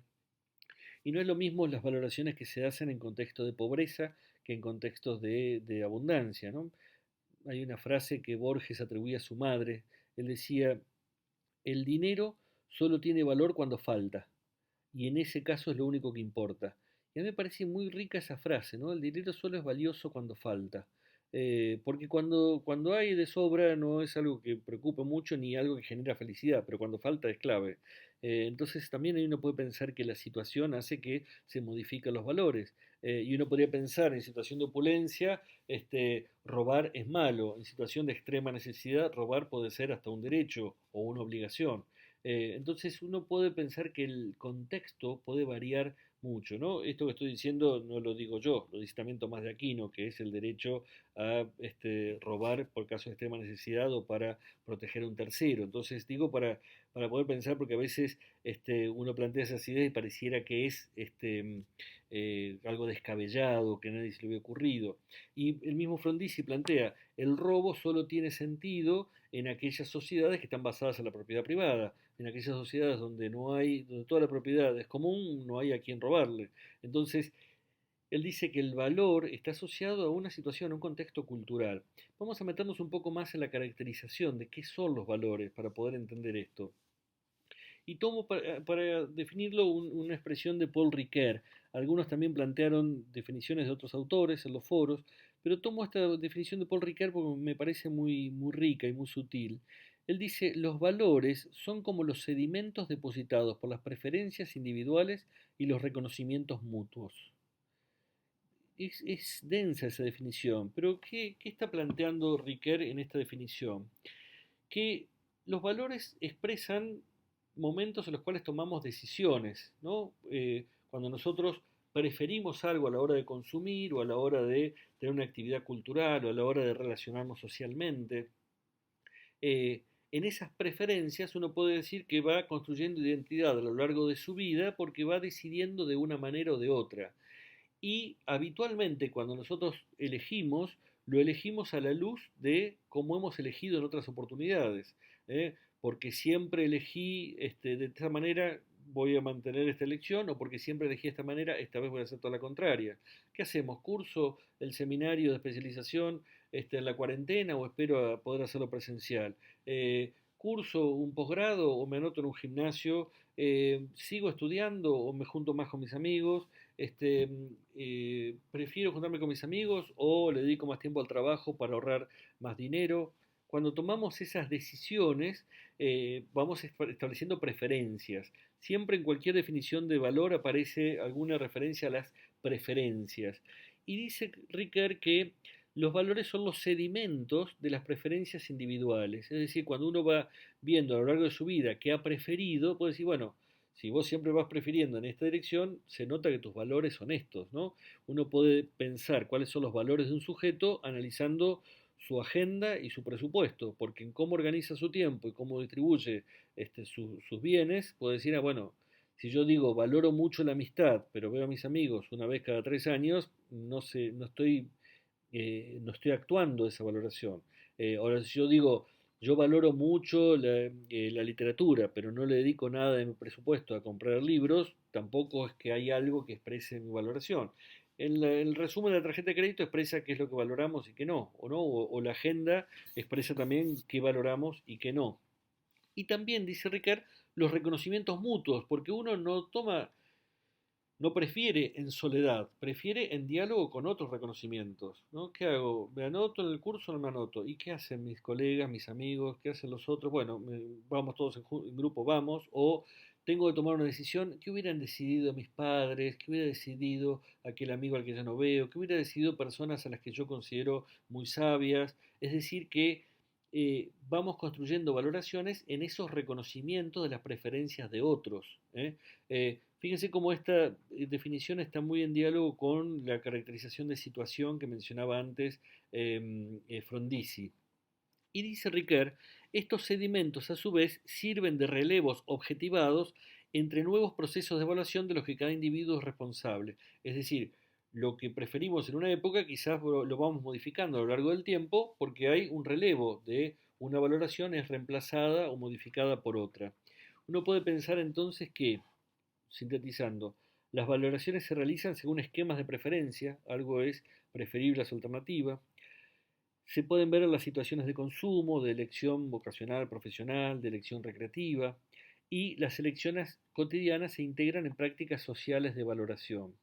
Y no es lo mismo las valoraciones que se hacen en contextos de pobreza que en contextos de abundancia, ¿no? Hay una frase que Borges atribuía a su madre. Él decía, el dinero solo tiene valor cuando falta, y en ese caso es lo único que importa. Y a mí me parece muy rica esa frase, ¿no? El dinero solo es valioso cuando falta. Porque cuando hay de sobra no es algo que preocupe mucho ni algo que genera felicidad, pero cuando falta es clave. Entonces también ahí uno puede pensar que la situación hace que se modifiquen los valores. Y uno podría pensar en situación de opulencia, robar es malo, en situación de extrema necesidad, robar puede ser hasta un derecho o una obligación. Entonces uno puede pensar que el contexto puede variar mucho, ¿no? Esto que estoy diciendo no lo digo yo, lo dice también Tomás de Aquino, que es el derecho a robar por caso de extrema necesidad o para proteger a un tercero. Entonces digo para poder pensar, porque a veces uno plantea esas ideas y pareciera que es algo descabellado, que a nadie se le había ocurrido. Y el mismo Frondizi plantea, el robo solo tiene sentido en aquellas sociedades que están basadas en la propiedad privada, en aquellas sociedades donde no hay, donde toda la propiedad es común, no hay a quien robarle. Entonces, él dice que el valor está asociado a una situación, a un contexto cultural. Vamos a meternos un poco más en la caracterización de qué son los valores para poder entender esto. Y tomo para definirlo una expresión de Paul Ricoeur. Algunos también plantearon definiciones de otros autores en los foros, pero tomo esta definición de Paul Ricoeur porque me parece muy rica y muy sutil. Él dice, los valores son como los sedimentos depositados por las preferencias individuales y los reconocimientos mutuos. Es densa esa definición, pero ¿qué está planteando Ricoeur en esta definición? Que los valores expresan momentos en los cuales tomamos decisiones, ¿no? Cuando nosotros preferimos algo a la hora de consumir o a la hora de tener una actividad cultural o a la hora de relacionarnos socialmente, en esas preferencias uno puede decir que va construyendo identidad a lo largo de su vida porque va decidiendo de una manera o de otra. Y habitualmente cuando nosotros elegimos, lo elegimos a la luz de cómo hemos elegido en otras oportunidades. Porque siempre elegí de esta manera, voy a mantener esta elección, o porque siempre elegí de esta manera, esta vez voy a hacer toda la contraria. ¿Qué hacemos? ¿Curso el seminario de especialización en la cuarentena o espero a poder hacerlo presencial? ¿Curso un posgrado o me anoto en un gimnasio? ¿Sigo estudiando o me junto más con mis amigos? Prefiero juntarme con mis amigos o le dedico más tiempo al trabajo para ahorrar más dinero. Cuando tomamos esas decisiones, vamos estableciendo preferencias. Siempre en cualquier definición de valor aparece alguna referencia a las preferencias. Y dice Ricoeur que los valores son los sedimentos de las preferencias individuales. Es decir, cuando uno va viendo a lo largo de su vida qué ha preferido, puede decir, bueno, si vos siempre vas prefiriendo en esta dirección, se nota que tus valores son estos, ¿no? Uno puede pensar cuáles son los valores de un sujeto analizando su agenda y su presupuesto, porque en cómo organiza su tiempo y cómo distribuye sus bienes, puede decir, bueno, si yo digo valoro mucho la amistad, pero veo a mis amigos una vez cada 3 años, no sé, no estoy actuando esa valoración. Ahora, si yo digo, yo valoro mucho la literatura, pero no le dedico nada de mi presupuesto a comprar libros, tampoco es que hay algo que exprese mi valoración. El resumen de la tarjeta de crédito expresa qué es lo que valoramos y qué no, o no, o la agenda expresa también qué valoramos y qué no. Y también, dice Ricard, los reconocimientos mutuos, porque uno no prefiere en soledad, prefiere en diálogo con otros reconocimientos, ¿no? ¿Qué hago? ¿Me anoto en el curso o no me anoto? ¿Y qué hacen mis colegas, mis amigos? ¿Qué hacen los otros? Bueno, vamos todos en grupo, vamos. O tengo que tomar una decisión. ¿Qué hubieran decidido mis padres? ¿Qué hubiera decidido aquel amigo al que ya no veo? ¿Qué hubiera decidido personas a las que yo considero muy sabias? Es decir, que vamos construyendo valoraciones en esos reconocimientos de las preferencias de otros. Fíjense cómo esta definición está muy en diálogo con la caracterización de situación que mencionaba antes Frondizi. Y dice Riquet, estos sedimentos a su vez sirven de relevos objetivados entre nuevos procesos de evaluación de los que cada individuo es responsable. Es decir, lo que preferimos en una época quizás lo vamos modificando a lo largo del tiempo porque hay un relevo de una valoración es reemplazada o modificada por otra. Uno puede pensar entonces que, sintetizando, las valoraciones se realizan según esquemas de preferencia, algo es preferible a su alternativa. Se pueden ver en las situaciones de consumo, de elección vocacional, profesional, de elección recreativa, y las elecciones cotidianas se integran en prácticas sociales de valoración.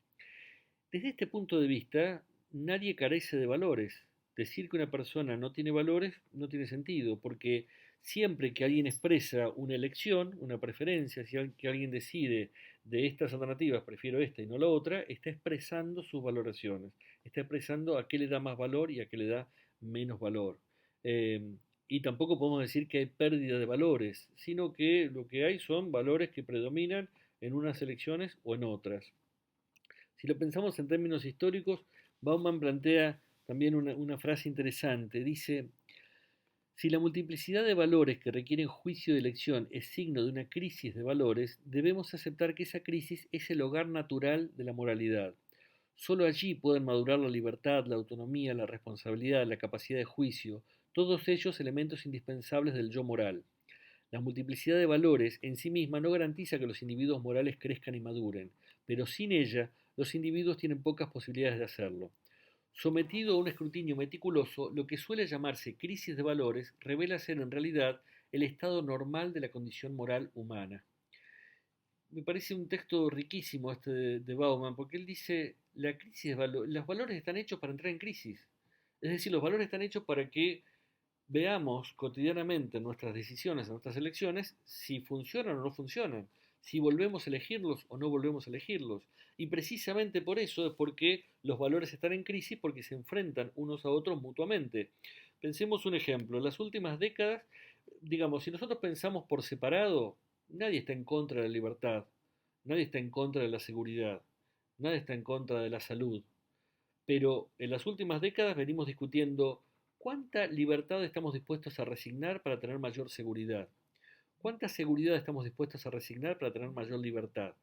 Desde este punto de vista, nadie carece de valores. Decir que una persona no tiene valores no tiene sentido, porque siempre que alguien expresa una elección, una preferencia, si que alguien decide de estas alternativas prefiero esta y no la otra, está expresando sus valoraciones, está expresando a qué le da más valor y a qué le da menos valor. Eh, y tampoco podemos decir que hay pérdida de valores, sino que lo que hay son valores que predominan en unas elecciones o en otras. Si lo pensamos en términos históricos, Bauman plantea también una frase interesante. Dice, si la multiplicidad de valores que requieren juicio de elección es signo de una crisis de valores, debemos aceptar que esa crisis es el hogar natural de la moralidad. Solo allí pueden madurar la libertad, la autonomía, la responsabilidad, la capacidad de juicio, todos ellos elementos indispensables del yo moral. La multiplicidad de valores en sí misma no garantiza que los individuos morales crezcan y maduren, pero sin ella los individuos tienen pocas posibilidades de hacerlo. Sometido a un escrutinio meticuloso, lo que suele llamarse crisis de valores revela ser en realidad el estado normal de la condición moral humana. Me parece un texto riquísimo este de Bauman, porque él dice, los valores están hechos para entrar en crisis. Es decir, los valores están hechos para que veamos cotidianamente nuestras decisiones, nuestras elecciones, si funcionan o no funcionan, si volvemos a elegirlos o no volvemos a elegirlos. Y precisamente por eso es porque los valores están en crisis, porque se enfrentan unos a otros mutuamente. Pensemos un ejemplo, en las últimas décadas, digamos, si nosotros pensamos por separado, nadie está en contra de la libertad, nadie está en contra de la seguridad, nadie está en contra de la salud. Pero en las últimas décadas venimos discutiendo cuánta libertad estamos dispuestos a resignar para tener mayor seguridad. ¿Cuánta seguridad estamos dispuestos a resignar para tener mayor libertad?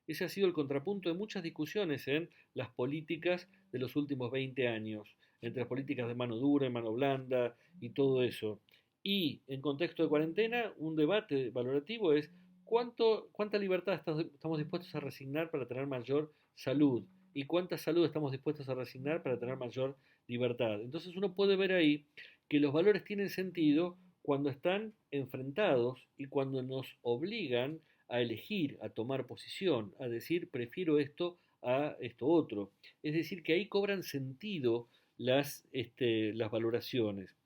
Ese ha sido el contrapunto de muchas discusiones en las políticas de los últimos 20 años, entre las políticas de mano dura y mano blanda y todo eso. Y en contexto de cuarentena, un debate valorativo es cuánta libertad estamos dispuestos a resignar para tener mayor salud y cuánta salud estamos dispuestos a resignar para tener mayor libertad. Entonces uno puede ver ahí que los valores tienen sentido cuando están enfrentados y cuando nos obligan a elegir, a tomar posición, a decir prefiero esto a esto otro. Es decir, que ahí cobran sentido las valoraciones.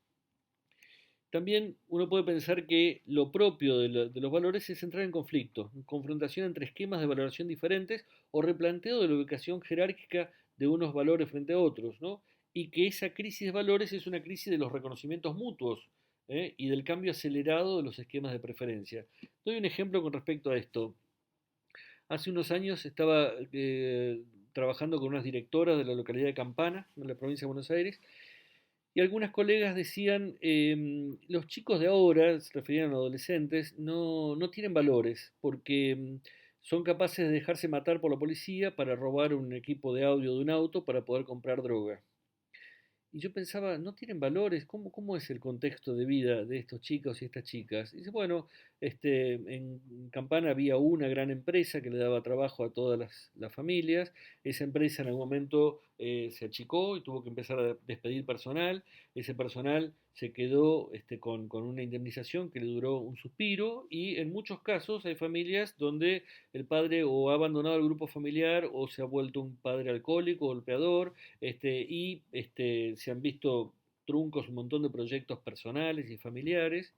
También uno puede pensar que lo propio de los valores es entrar en conflicto, en confrontación entre esquemas de valoración diferentes o replanteo de la ubicación jerárquica de unos valores frente a otros, ¿no? Y que esa crisis de valores es una crisis de los reconocimientos mutuos, y del cambio acelerado de los esquemas de preferencia. Doy un ejemplo con respecto a esto. Hace unos años estaba trabajando con unas directoras de la localidad de Campana, en la provincia de Buenos Aires, Y algunas colegas decían, los chicos de ahora, se referían a adolescentes, no tienen valores porque son capaces de dejarse matar por la policía para robar un equipo de audio de un auto para poder comprar droga. Y yo pensaba, no tienen valores, ¿cómo es el contexto de vida de estos chicos y estas chicas? Y dice, bueno, en Campana había una gran empresa que le daba trabajo a todas las familias. Esa empresa en algún momento se achicó y tuvo que empezar a despedir personal. Ese personal se quedó con una indemnización que le duró un suspiro y en muchos casos hay familias donde el padre o ha abandonado el grupo familiar o se ha vuelto un padre alcohólico, golpeador, se han visto truncos un montón de proyectos personales y familiares.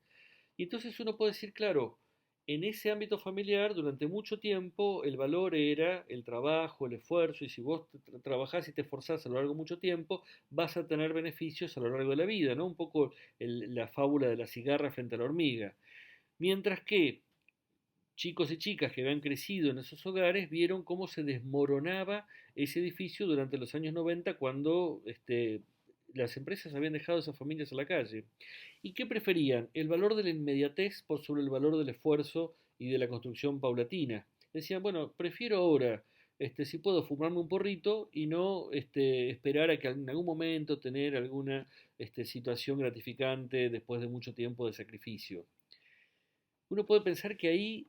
Y entonces uno puede decir, claro, en ese ámbito familiar durante mucho tiempo el valor era el trabajo, el esfuerzo, y si vos trabajás y te esforzás a lo largo de mucho tiempo, vas a tener beneficios a lo largo de la vida, ¿no? Un poco la fábula de la cigarra frente a la hormiga. Mientras que chicos y chicas que habían crecido en esos hogares vieron cómo se desmoronaba ese edificio durante los años 90 cuando las empresas habían dejado a esas familias a la calle. ¿Y qué preferían? El valor de la inmediatez por sobre el valor del esfuerzo y de la construcción paulatina. Decían, bueno, prefiero ahora, si puedo, fumarme un porrito y no esperar a que en algún momento tener alguna situación gratificante después de mucho tiempo de sacrificio. Uno puede pensar que ahí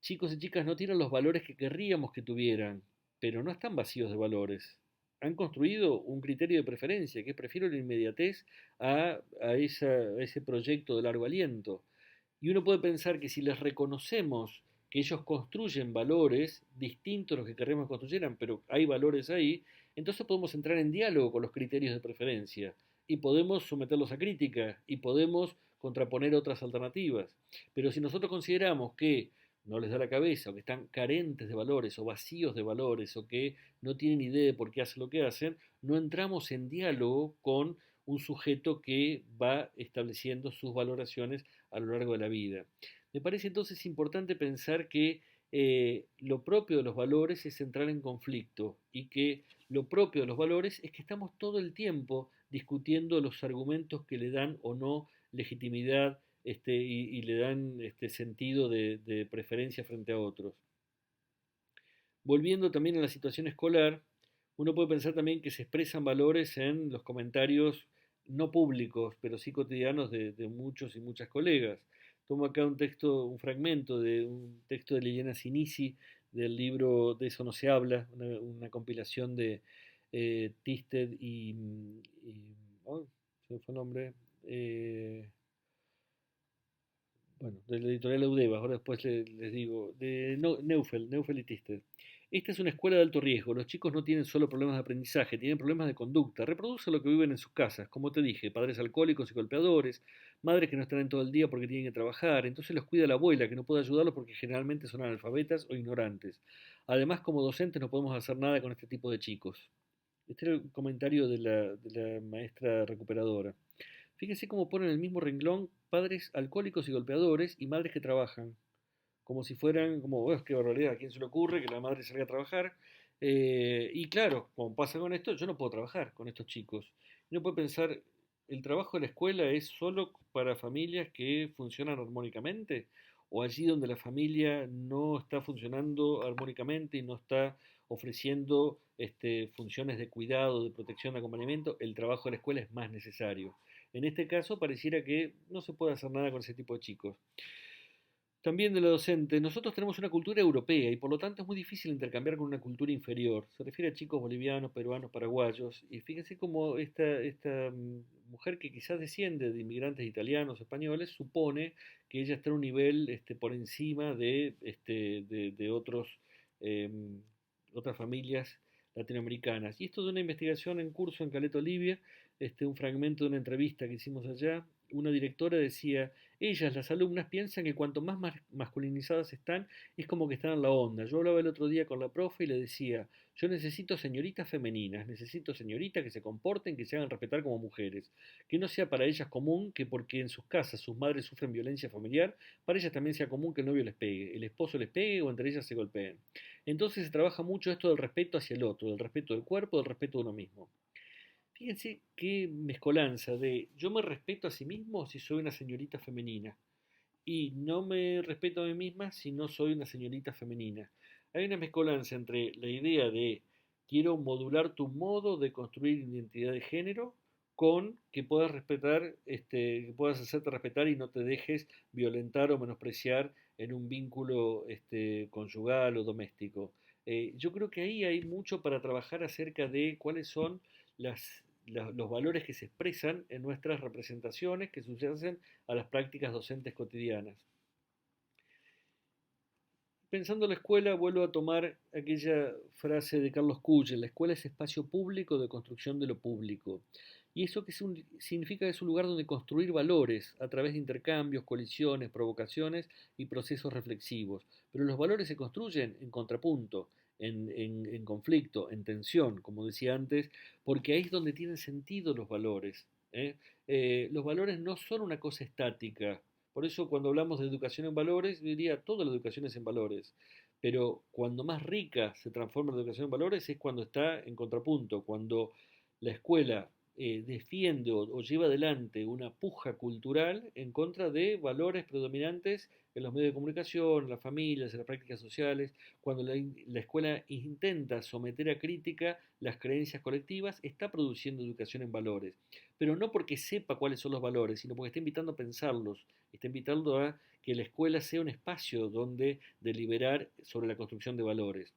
chicos y chicas no tienen los valores que querríamos que tuvieran, pero no están vacíos de valores. Han construido un criterio de preferencia, que prefiero la inmediatez a ese proyecto de largo aliento. Y uno puede pensar que si les reconocemos que ellos construyen valores distintos a los que queremos que construyeran, pero hay valores ahí, entonces podemos entrar en diálogo con los criterios de preferencia y podemos someterlos a crítica y podemos contraponer otras alternativas. Pero si nosotros consideramos que no les da la cabeza, o que están carentes de valores, o vacíos de valores, o que no tienen idea de por qué hacen lo que hacen, no entramos en diálogo con un sujeto que va estableciendo sus valoraciones a lo largo de la vida. Me parece entonces importante pensar que lo propio de los valores es entrar en conflicto y que lo propio de los valores es que estamos todo el tiempo discutiendo los argumentos que le dan o no legitimidad y le dan sentido de preferencia frente a otros. Volviendo también a la situación escolar, uno puede pensar también que se expresan valores en los comentarios no públicos, pero sí cotidianos de muchos y muchas colegas. Tomo acá un texto, un fragmento de un texto de Liliana Sinisi del libro De eso no se habla, una compilación de Tisted oh, se me fue el nombre, bueno, de la editorial Eudeva, ahora después les digo, de Neufeld y Tisted. Esta es una escuela de alto riesgo. Los chicos no tienen solo problemas de aprendizaje, tienen problemas de conducta. Reproducen lo que viven en sus casas, como te dije, padres alcohólicos y golpeadores, madres que no están en todo el día porque tienen que trabajar. Entonces los cuida la abuela, que no puede ayudarlos porque generalmente son analfabetas o ignorantes. Además, como docentes no podemos hacer nada con este tipo de chicos. Este era el comentario de la maestra recuperadora. Fíjense cómo ponen en el mismo renglón padres alcohólicos y golpeadores y madres que trabajan, como si fueran, como, oh, qué barbaridad, ¿a quién se le ocurre que la madre salga a trabajar? Y claro, como pasa con esto, yo no puedo trabajar con estos chicos. Uno puede pensar, ¿el trabajo de la escuela es solo para familias que funcionan armónicamente? ¿O allí donde la familia no está funcionando armónicamente y no está ofreciendo funciones de cuidado, de protección, de acompañamiento, el trabajo de la escuela es más necesario? En este caso pareciera que no se puede hacer nada con ese tipo de chicos. También de la docente, nosotros tenemos una cultura europea y por lo tanto es muy difícil intercambiar con una cultura inferior. Se refiere a chicos bolivianos, peruanos, paraguayos. Y fíjense cómo esta mujer que quizás desciende de inmigrantes italianos, españoles, supone que ella está en un nivel por encima de em, otras familias latinoamericanas. Y esto de una investigación en curso en Caleta, Olivia, un fragmento de una entrevista que hicimos allá, una directora decía: ellas, las alumnas, piensan que cuanto más masculinizadas están, es como que están en la onda. Yo hablaba el otro día con la profe y le decía, yo necesito señoritas femeninas, necesito señoritas que se comporten, que se hagan respetar como mujeres, que no sea para ellas común que porque en sus casas sus madres sufren violencia familiar, para ellas también sea común que el novio les pegue, el esposo les pegue o entre ellas se golpeen. Entonces se trabaja mucho esto del respeto hacia el otro, del respeto del cuerpo, del respeto de uno mismo. Fíjense qué mezcolanza de yo me respeto a sí mismo si soy una señorita femenina y no me respeto a mí misma si no soy una señorita femenina. Hay una mezcolanza entre la idea de quiero modular tu modo de construir identidad de género con que puedas respetar, que puedas hacerte respetar y no te dejes violentar o menospreciar en un vínculo conyugal o doméstico. Yo creo que ahí hay mucho para trabajar acerca de cuáles son los valores que se expresan en nuestras representaciones que suceden a las prácticas docentes cotidianas. Pensando en la escuela, vuelvo a tomar aquella frase de Carlos Culler: la escuela es espacio público de construcción de lo público. Y eso significa que es un lugar donde construir valores a través de intercambios, colisiones, provocaciones y procesos reflexivos. Pero los valores se construyen en contrapunto, en conflicto, en tensión, como decía antes, porque ahí es donde tienen sentido los valores. ¿Eh? Los valores no son una cosa estática. Por eso cuando hablamos de educación en valores, yo diría toda la educación es en valores. Pero cuando más rica se transforma la educación en valores es cuando está en contrapunto, cuando la escuela defiende o lleva adelante una puja cultural en contra de valores predominantes en los medios de comunicación, en las familias, en las prácticas sociales, cuando la escuela intenta someter a crítica las creencias colectivas, está produciendo educación en valores. Pero no porque sepa cuáles son los valores, sino porque está invitando a pensarlos, está invitando a que la escuela sea un espacio donde deliberar sobre la construcción de valores.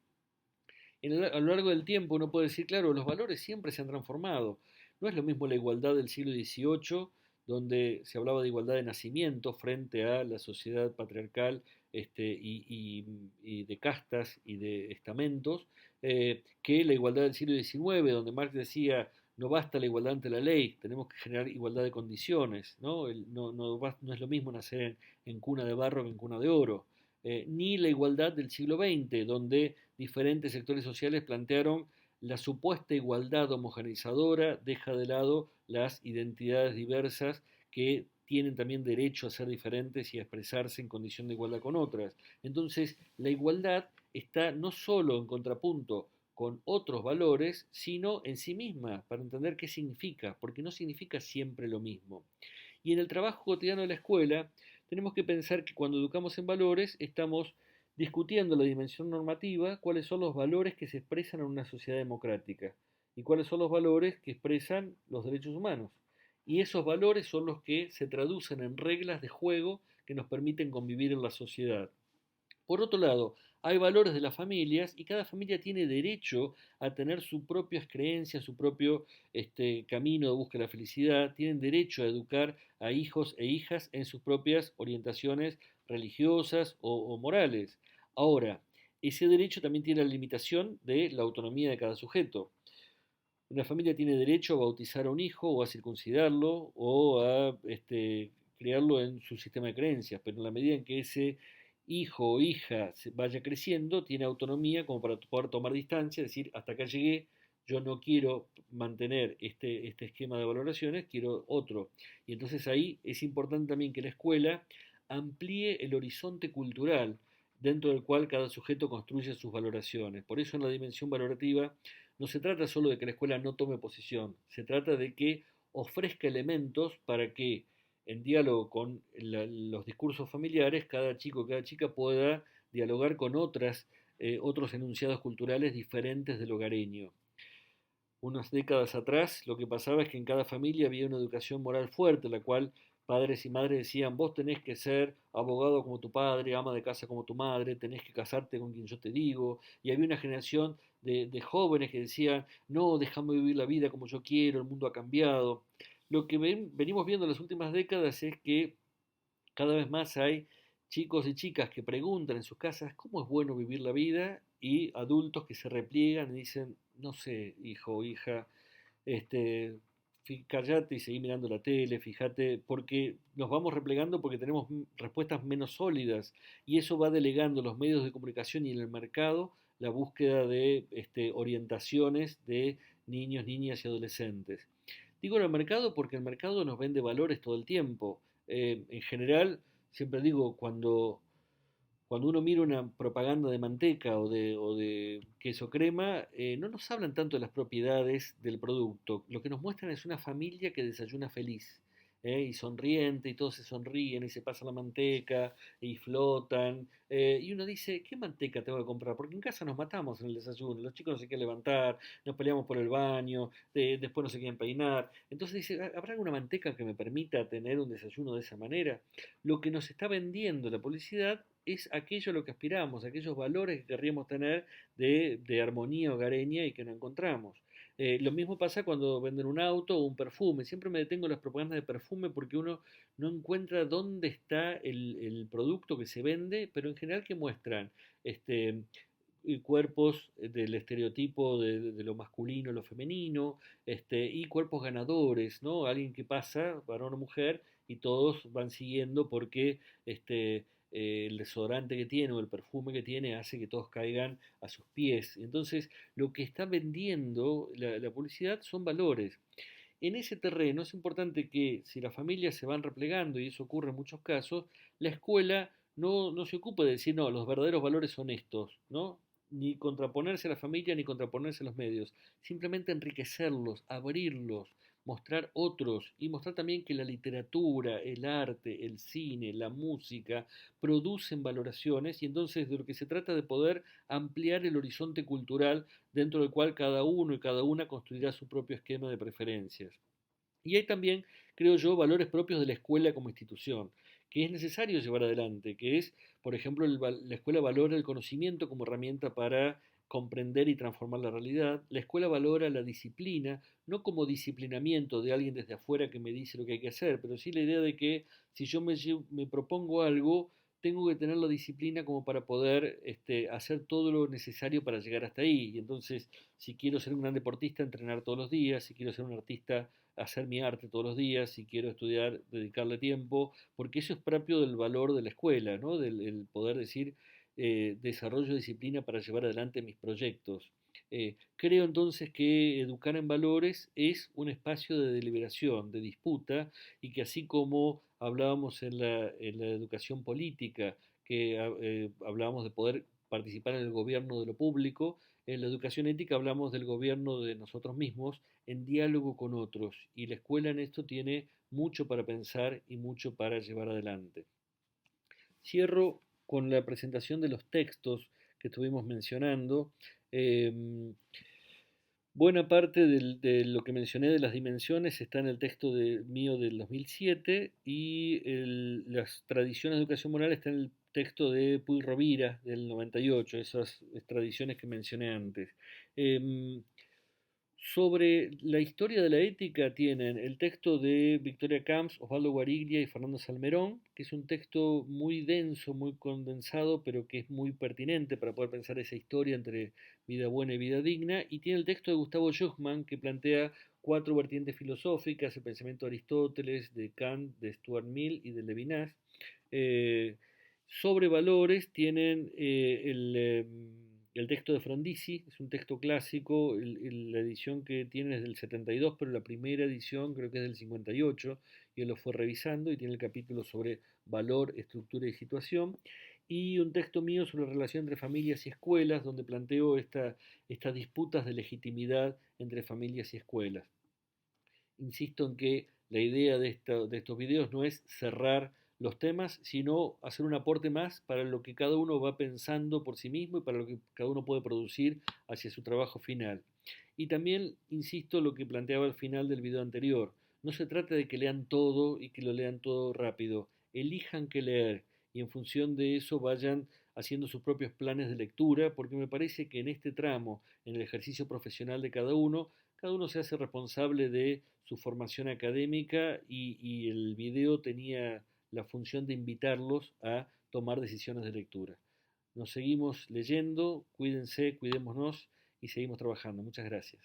A lo largo del tiempo uno puede decir, claro, los valores siempre se han transformado. No es lo mismo la igualdad del siglo XVIII, donde se hablaba de igualdad de nacimiento frente a la sociedad patriarcal y de castas y de estamentos, que la igualdad del siglo XIX, donde Marx decía, no basta la igualdad ante la ley, tenemos que generar igualdad de condiciones, ¿no? No es lo mismo nacer en cuna de barro que en cuna de oro. Ni la igualdad del siglo XX, donde diferentes sectores sociales plantearon la supuesta igualdad homogeneizadora deja de lado las identidades diversas que tienen también derecho a ser diferentes y a expresarse en condición de igualdad con otras. Entonces, la igualdad está no solo en contrapunto con otros valores, sino en sí misma, para entender qué significa, porque no significa siempre lo mismo. Y en el trabajo cotidiano de la escuela, tenemos que pensar que cuando educamos en valores, estamos discutiendo la dimensión normativa, cuáles son los valores que se expresan en una sociedad democrática y cuáles son los valores que expresan los derechos humanos. Y esos valores son los que se traducen en reglas de juego que nos permiten convivir en la sociedad. Por otro lado, hay valores de las familias y cada familia tiene derecho a tener sus propias creencias, su propio camino de búsqueda de la felicidad, tienen derecho a educar a hijos e hijas en sus propias orientaciones religiosas o morales. Ahora, ese derecho también tiene la limitación de la autonomía de cada sujeto. Una familia tiene derecho a bautizar a un hijo o a circuncidarlo o a criarlo en su sistema de creencias, pero en la medida en que ese hijo o hija vaya creciendo, tiene autonomía como para poder tomar distancia, decir, hasta acá llegué, yo no quiero mantener este esquema de valoraciones, quiero otro. Y entonces ahí es importante también que la escuela amplíe el horizonte cultural dentro del cual cada sujeto construye sus valoraciones. Por eso en la dimensión valorativa no se trata solo de que la escuela no tome posición, se trata de que ofrezca elementos para que en diálogo con los discursos familiares, cada chico, cada chica pueda dialogar con otros enunciados culturales diferentes del hogareño. Unas décadas atrás lo que pasaba es que en cada familia había una educación moral fuerte, la cual padres y madres decían, vos tenés que ser abogado como tu padre, ama de casa como tu madre, tenés que casarte con quien yo te digo, y había una generación de jóvenes que decían, no, déjame vivir la vida como yo quiero, el mundo ha cambiado. Lo que venimos viendo en las últimas décadas es que cada vez más hay chicos y chicas que preguntan en sus casas cómo es bueno vivir la vida y adultos que se repliegan y dicen, no sé, hijo o hija, este, callate y seguí mirando la tele, fíjate, porque nos vamos replegando porque tenemos respuestas menos sólidas y eso va delegando en los medios de comunicación y en el mercado la búsqueda de orientaciones de niños, niñas y adolescentes. Digo en el mercado porque el mercado nos vende valores todo el tiempo. En general, siempre digo, cuando Cuando uno mira una propaganda de manteca o de queso crema, no nos hablan tanto de las propiedades del producto. Lo que nos muestran es una familia que desayuna feliz, y sonriente, y todos se sonríen y se pasa la manteca y flotan. Y uno dice, ¿qué manteca tengo que comprar? Porque en casa nos matamos en el desayuno, los chicos no se quieren levantar, nos peleamos por el baño, después no se quieren peinar. Entonces dice, ¿habrá alguna manteca que me permita tener un desayuno de esa manera? Lo que nos está vendiendo la publicidad es aquello a lo que aspiramos, aquellos valores que querríamos tener de armonía hogareña y que no encontramos. Lo mismo pasa cuando venden un auto o un perfume. Siempre me detengo en las propagandas de perfume porque uno no encuentra dónde está el producto que se vende, pero en general que muestran este, y cuerpos del estereotipo de lo masculino, lo femenino, y cuerpos ganadores, ¿no? Alguien que pasa, varón o mujer, y todos van siguiendo porque el desodorante que tiene o el perfume que tiene hace que todos caigan a sus pies. Entonces, lo que está vendiendo la publicidad son valores. En ese terreno es importante que si las familias se van replegando, y eso ocurre en muchos casos, la escuela no se ocupe de decir, no, los verdaderos valores son estos, ¿no? Ni contraponerse a la familia ni contraponerse a los medios. Simplemente enriquecerlos, abrirlos, mostrar otros y mostrar también que la literatura, el arte, el cine, la música producen valoraciones y entonces de lo que se trata de poder ampliar el horizonte cultural dentro del cual cada uno y cada una construirá su propio esquema de preferencias. Y hay también, creo yo, valores propios de la escuela como institución, que es necesario llevar adelante, que es, por ejemplo, la escuela valora el conocimiento como herramienta para comprender y transformar la realidad. La escuela valora la disciplina, no como disciplinamiento de alguien desde afuera que me dice lo que hay que hacer, pero sí la idea de que si yo me propongo algo, tengo que tener la disciplina como para poder hacer todo lo necesario para llegar hasta ahí. Y entonces, si quiero ser un gran deportista, entrenar todos los días, si quiero ser un artista, hacer mi arte todos los días, si quiero estudiar, dedicarle tiempo, porque eso es propio del valor de la escuela, ¿no? Del el poder decir, desarrollo de disciplina para llevar adelante mis proyectos. Creo entonces que educar en valores es un espacio de deliberación, de disputa, y que así como hablábamos en la educación política, que hablábamos de poder participar en el gobierno de lo público, en la educación ética hablamos del gobierno de nosotros mismos en diálogo con otros y la escuela en esto tiene mucho para pensar y mucho para llevar adelante. Cierro con la presentación de los textos que estuvimos mencionando. Buena parte de lo que mencioné de las dimensiones está en el texto mío del 2007 y las tradiciones de educación moral está en el texto de Puig Rovira del 98, esas tradiciones que mencioné antes. Em, Sobre la historia de la ética tienen el texto de Victoria Camps, Osvaldo Guariglia y Fernando Salmerón, que es un texto muy denso, muy condensado, pero que es muy pertinente para poder pensar esa historia entre vida buena y vida digna. Y tiene el texto de Gustavo Schuchmann, que plantea cuatro vertientes filosóficas, el pensamiento de Aristóteles, de Kant, de Stuart Mill y de Levinas. Eh, Sobre valores tienen el texto de Frondizi, es un texto clásico, la edición que tiene es del 72, pero la primera edición creo que es del 58, y él lo fue revisando y tiene el capítulo sobre valor, estructura y situación, y un texto mío sobre la relación entre familias y escuelas, donde planteo estas disputas de legitimidad entre familias y escuelas. Insisto en que la idea de estos videos no es cerrar los temas, sino hacer un aporte más para lo que cada uno va pensando por sí mismo y para lo que cada uno puede producir hacia su trabajo final. Y también, insisto, lo que planteaba al final del video anterior, no se trata de que lean todo y que lo lean todo rápido, elijan qué leer y en función de eso vayan haciendo sus propios planes de lectura, porque me parece que en este tramo, en el ejercicio profesional de cada uno se hace responsable de su formación académica y el video tenía la función de invitarlos a tomar decisiones de lectura. Nos seguimos leyendo, cuídense, cuidémonos y seguimos trabajando. Muchas gracias.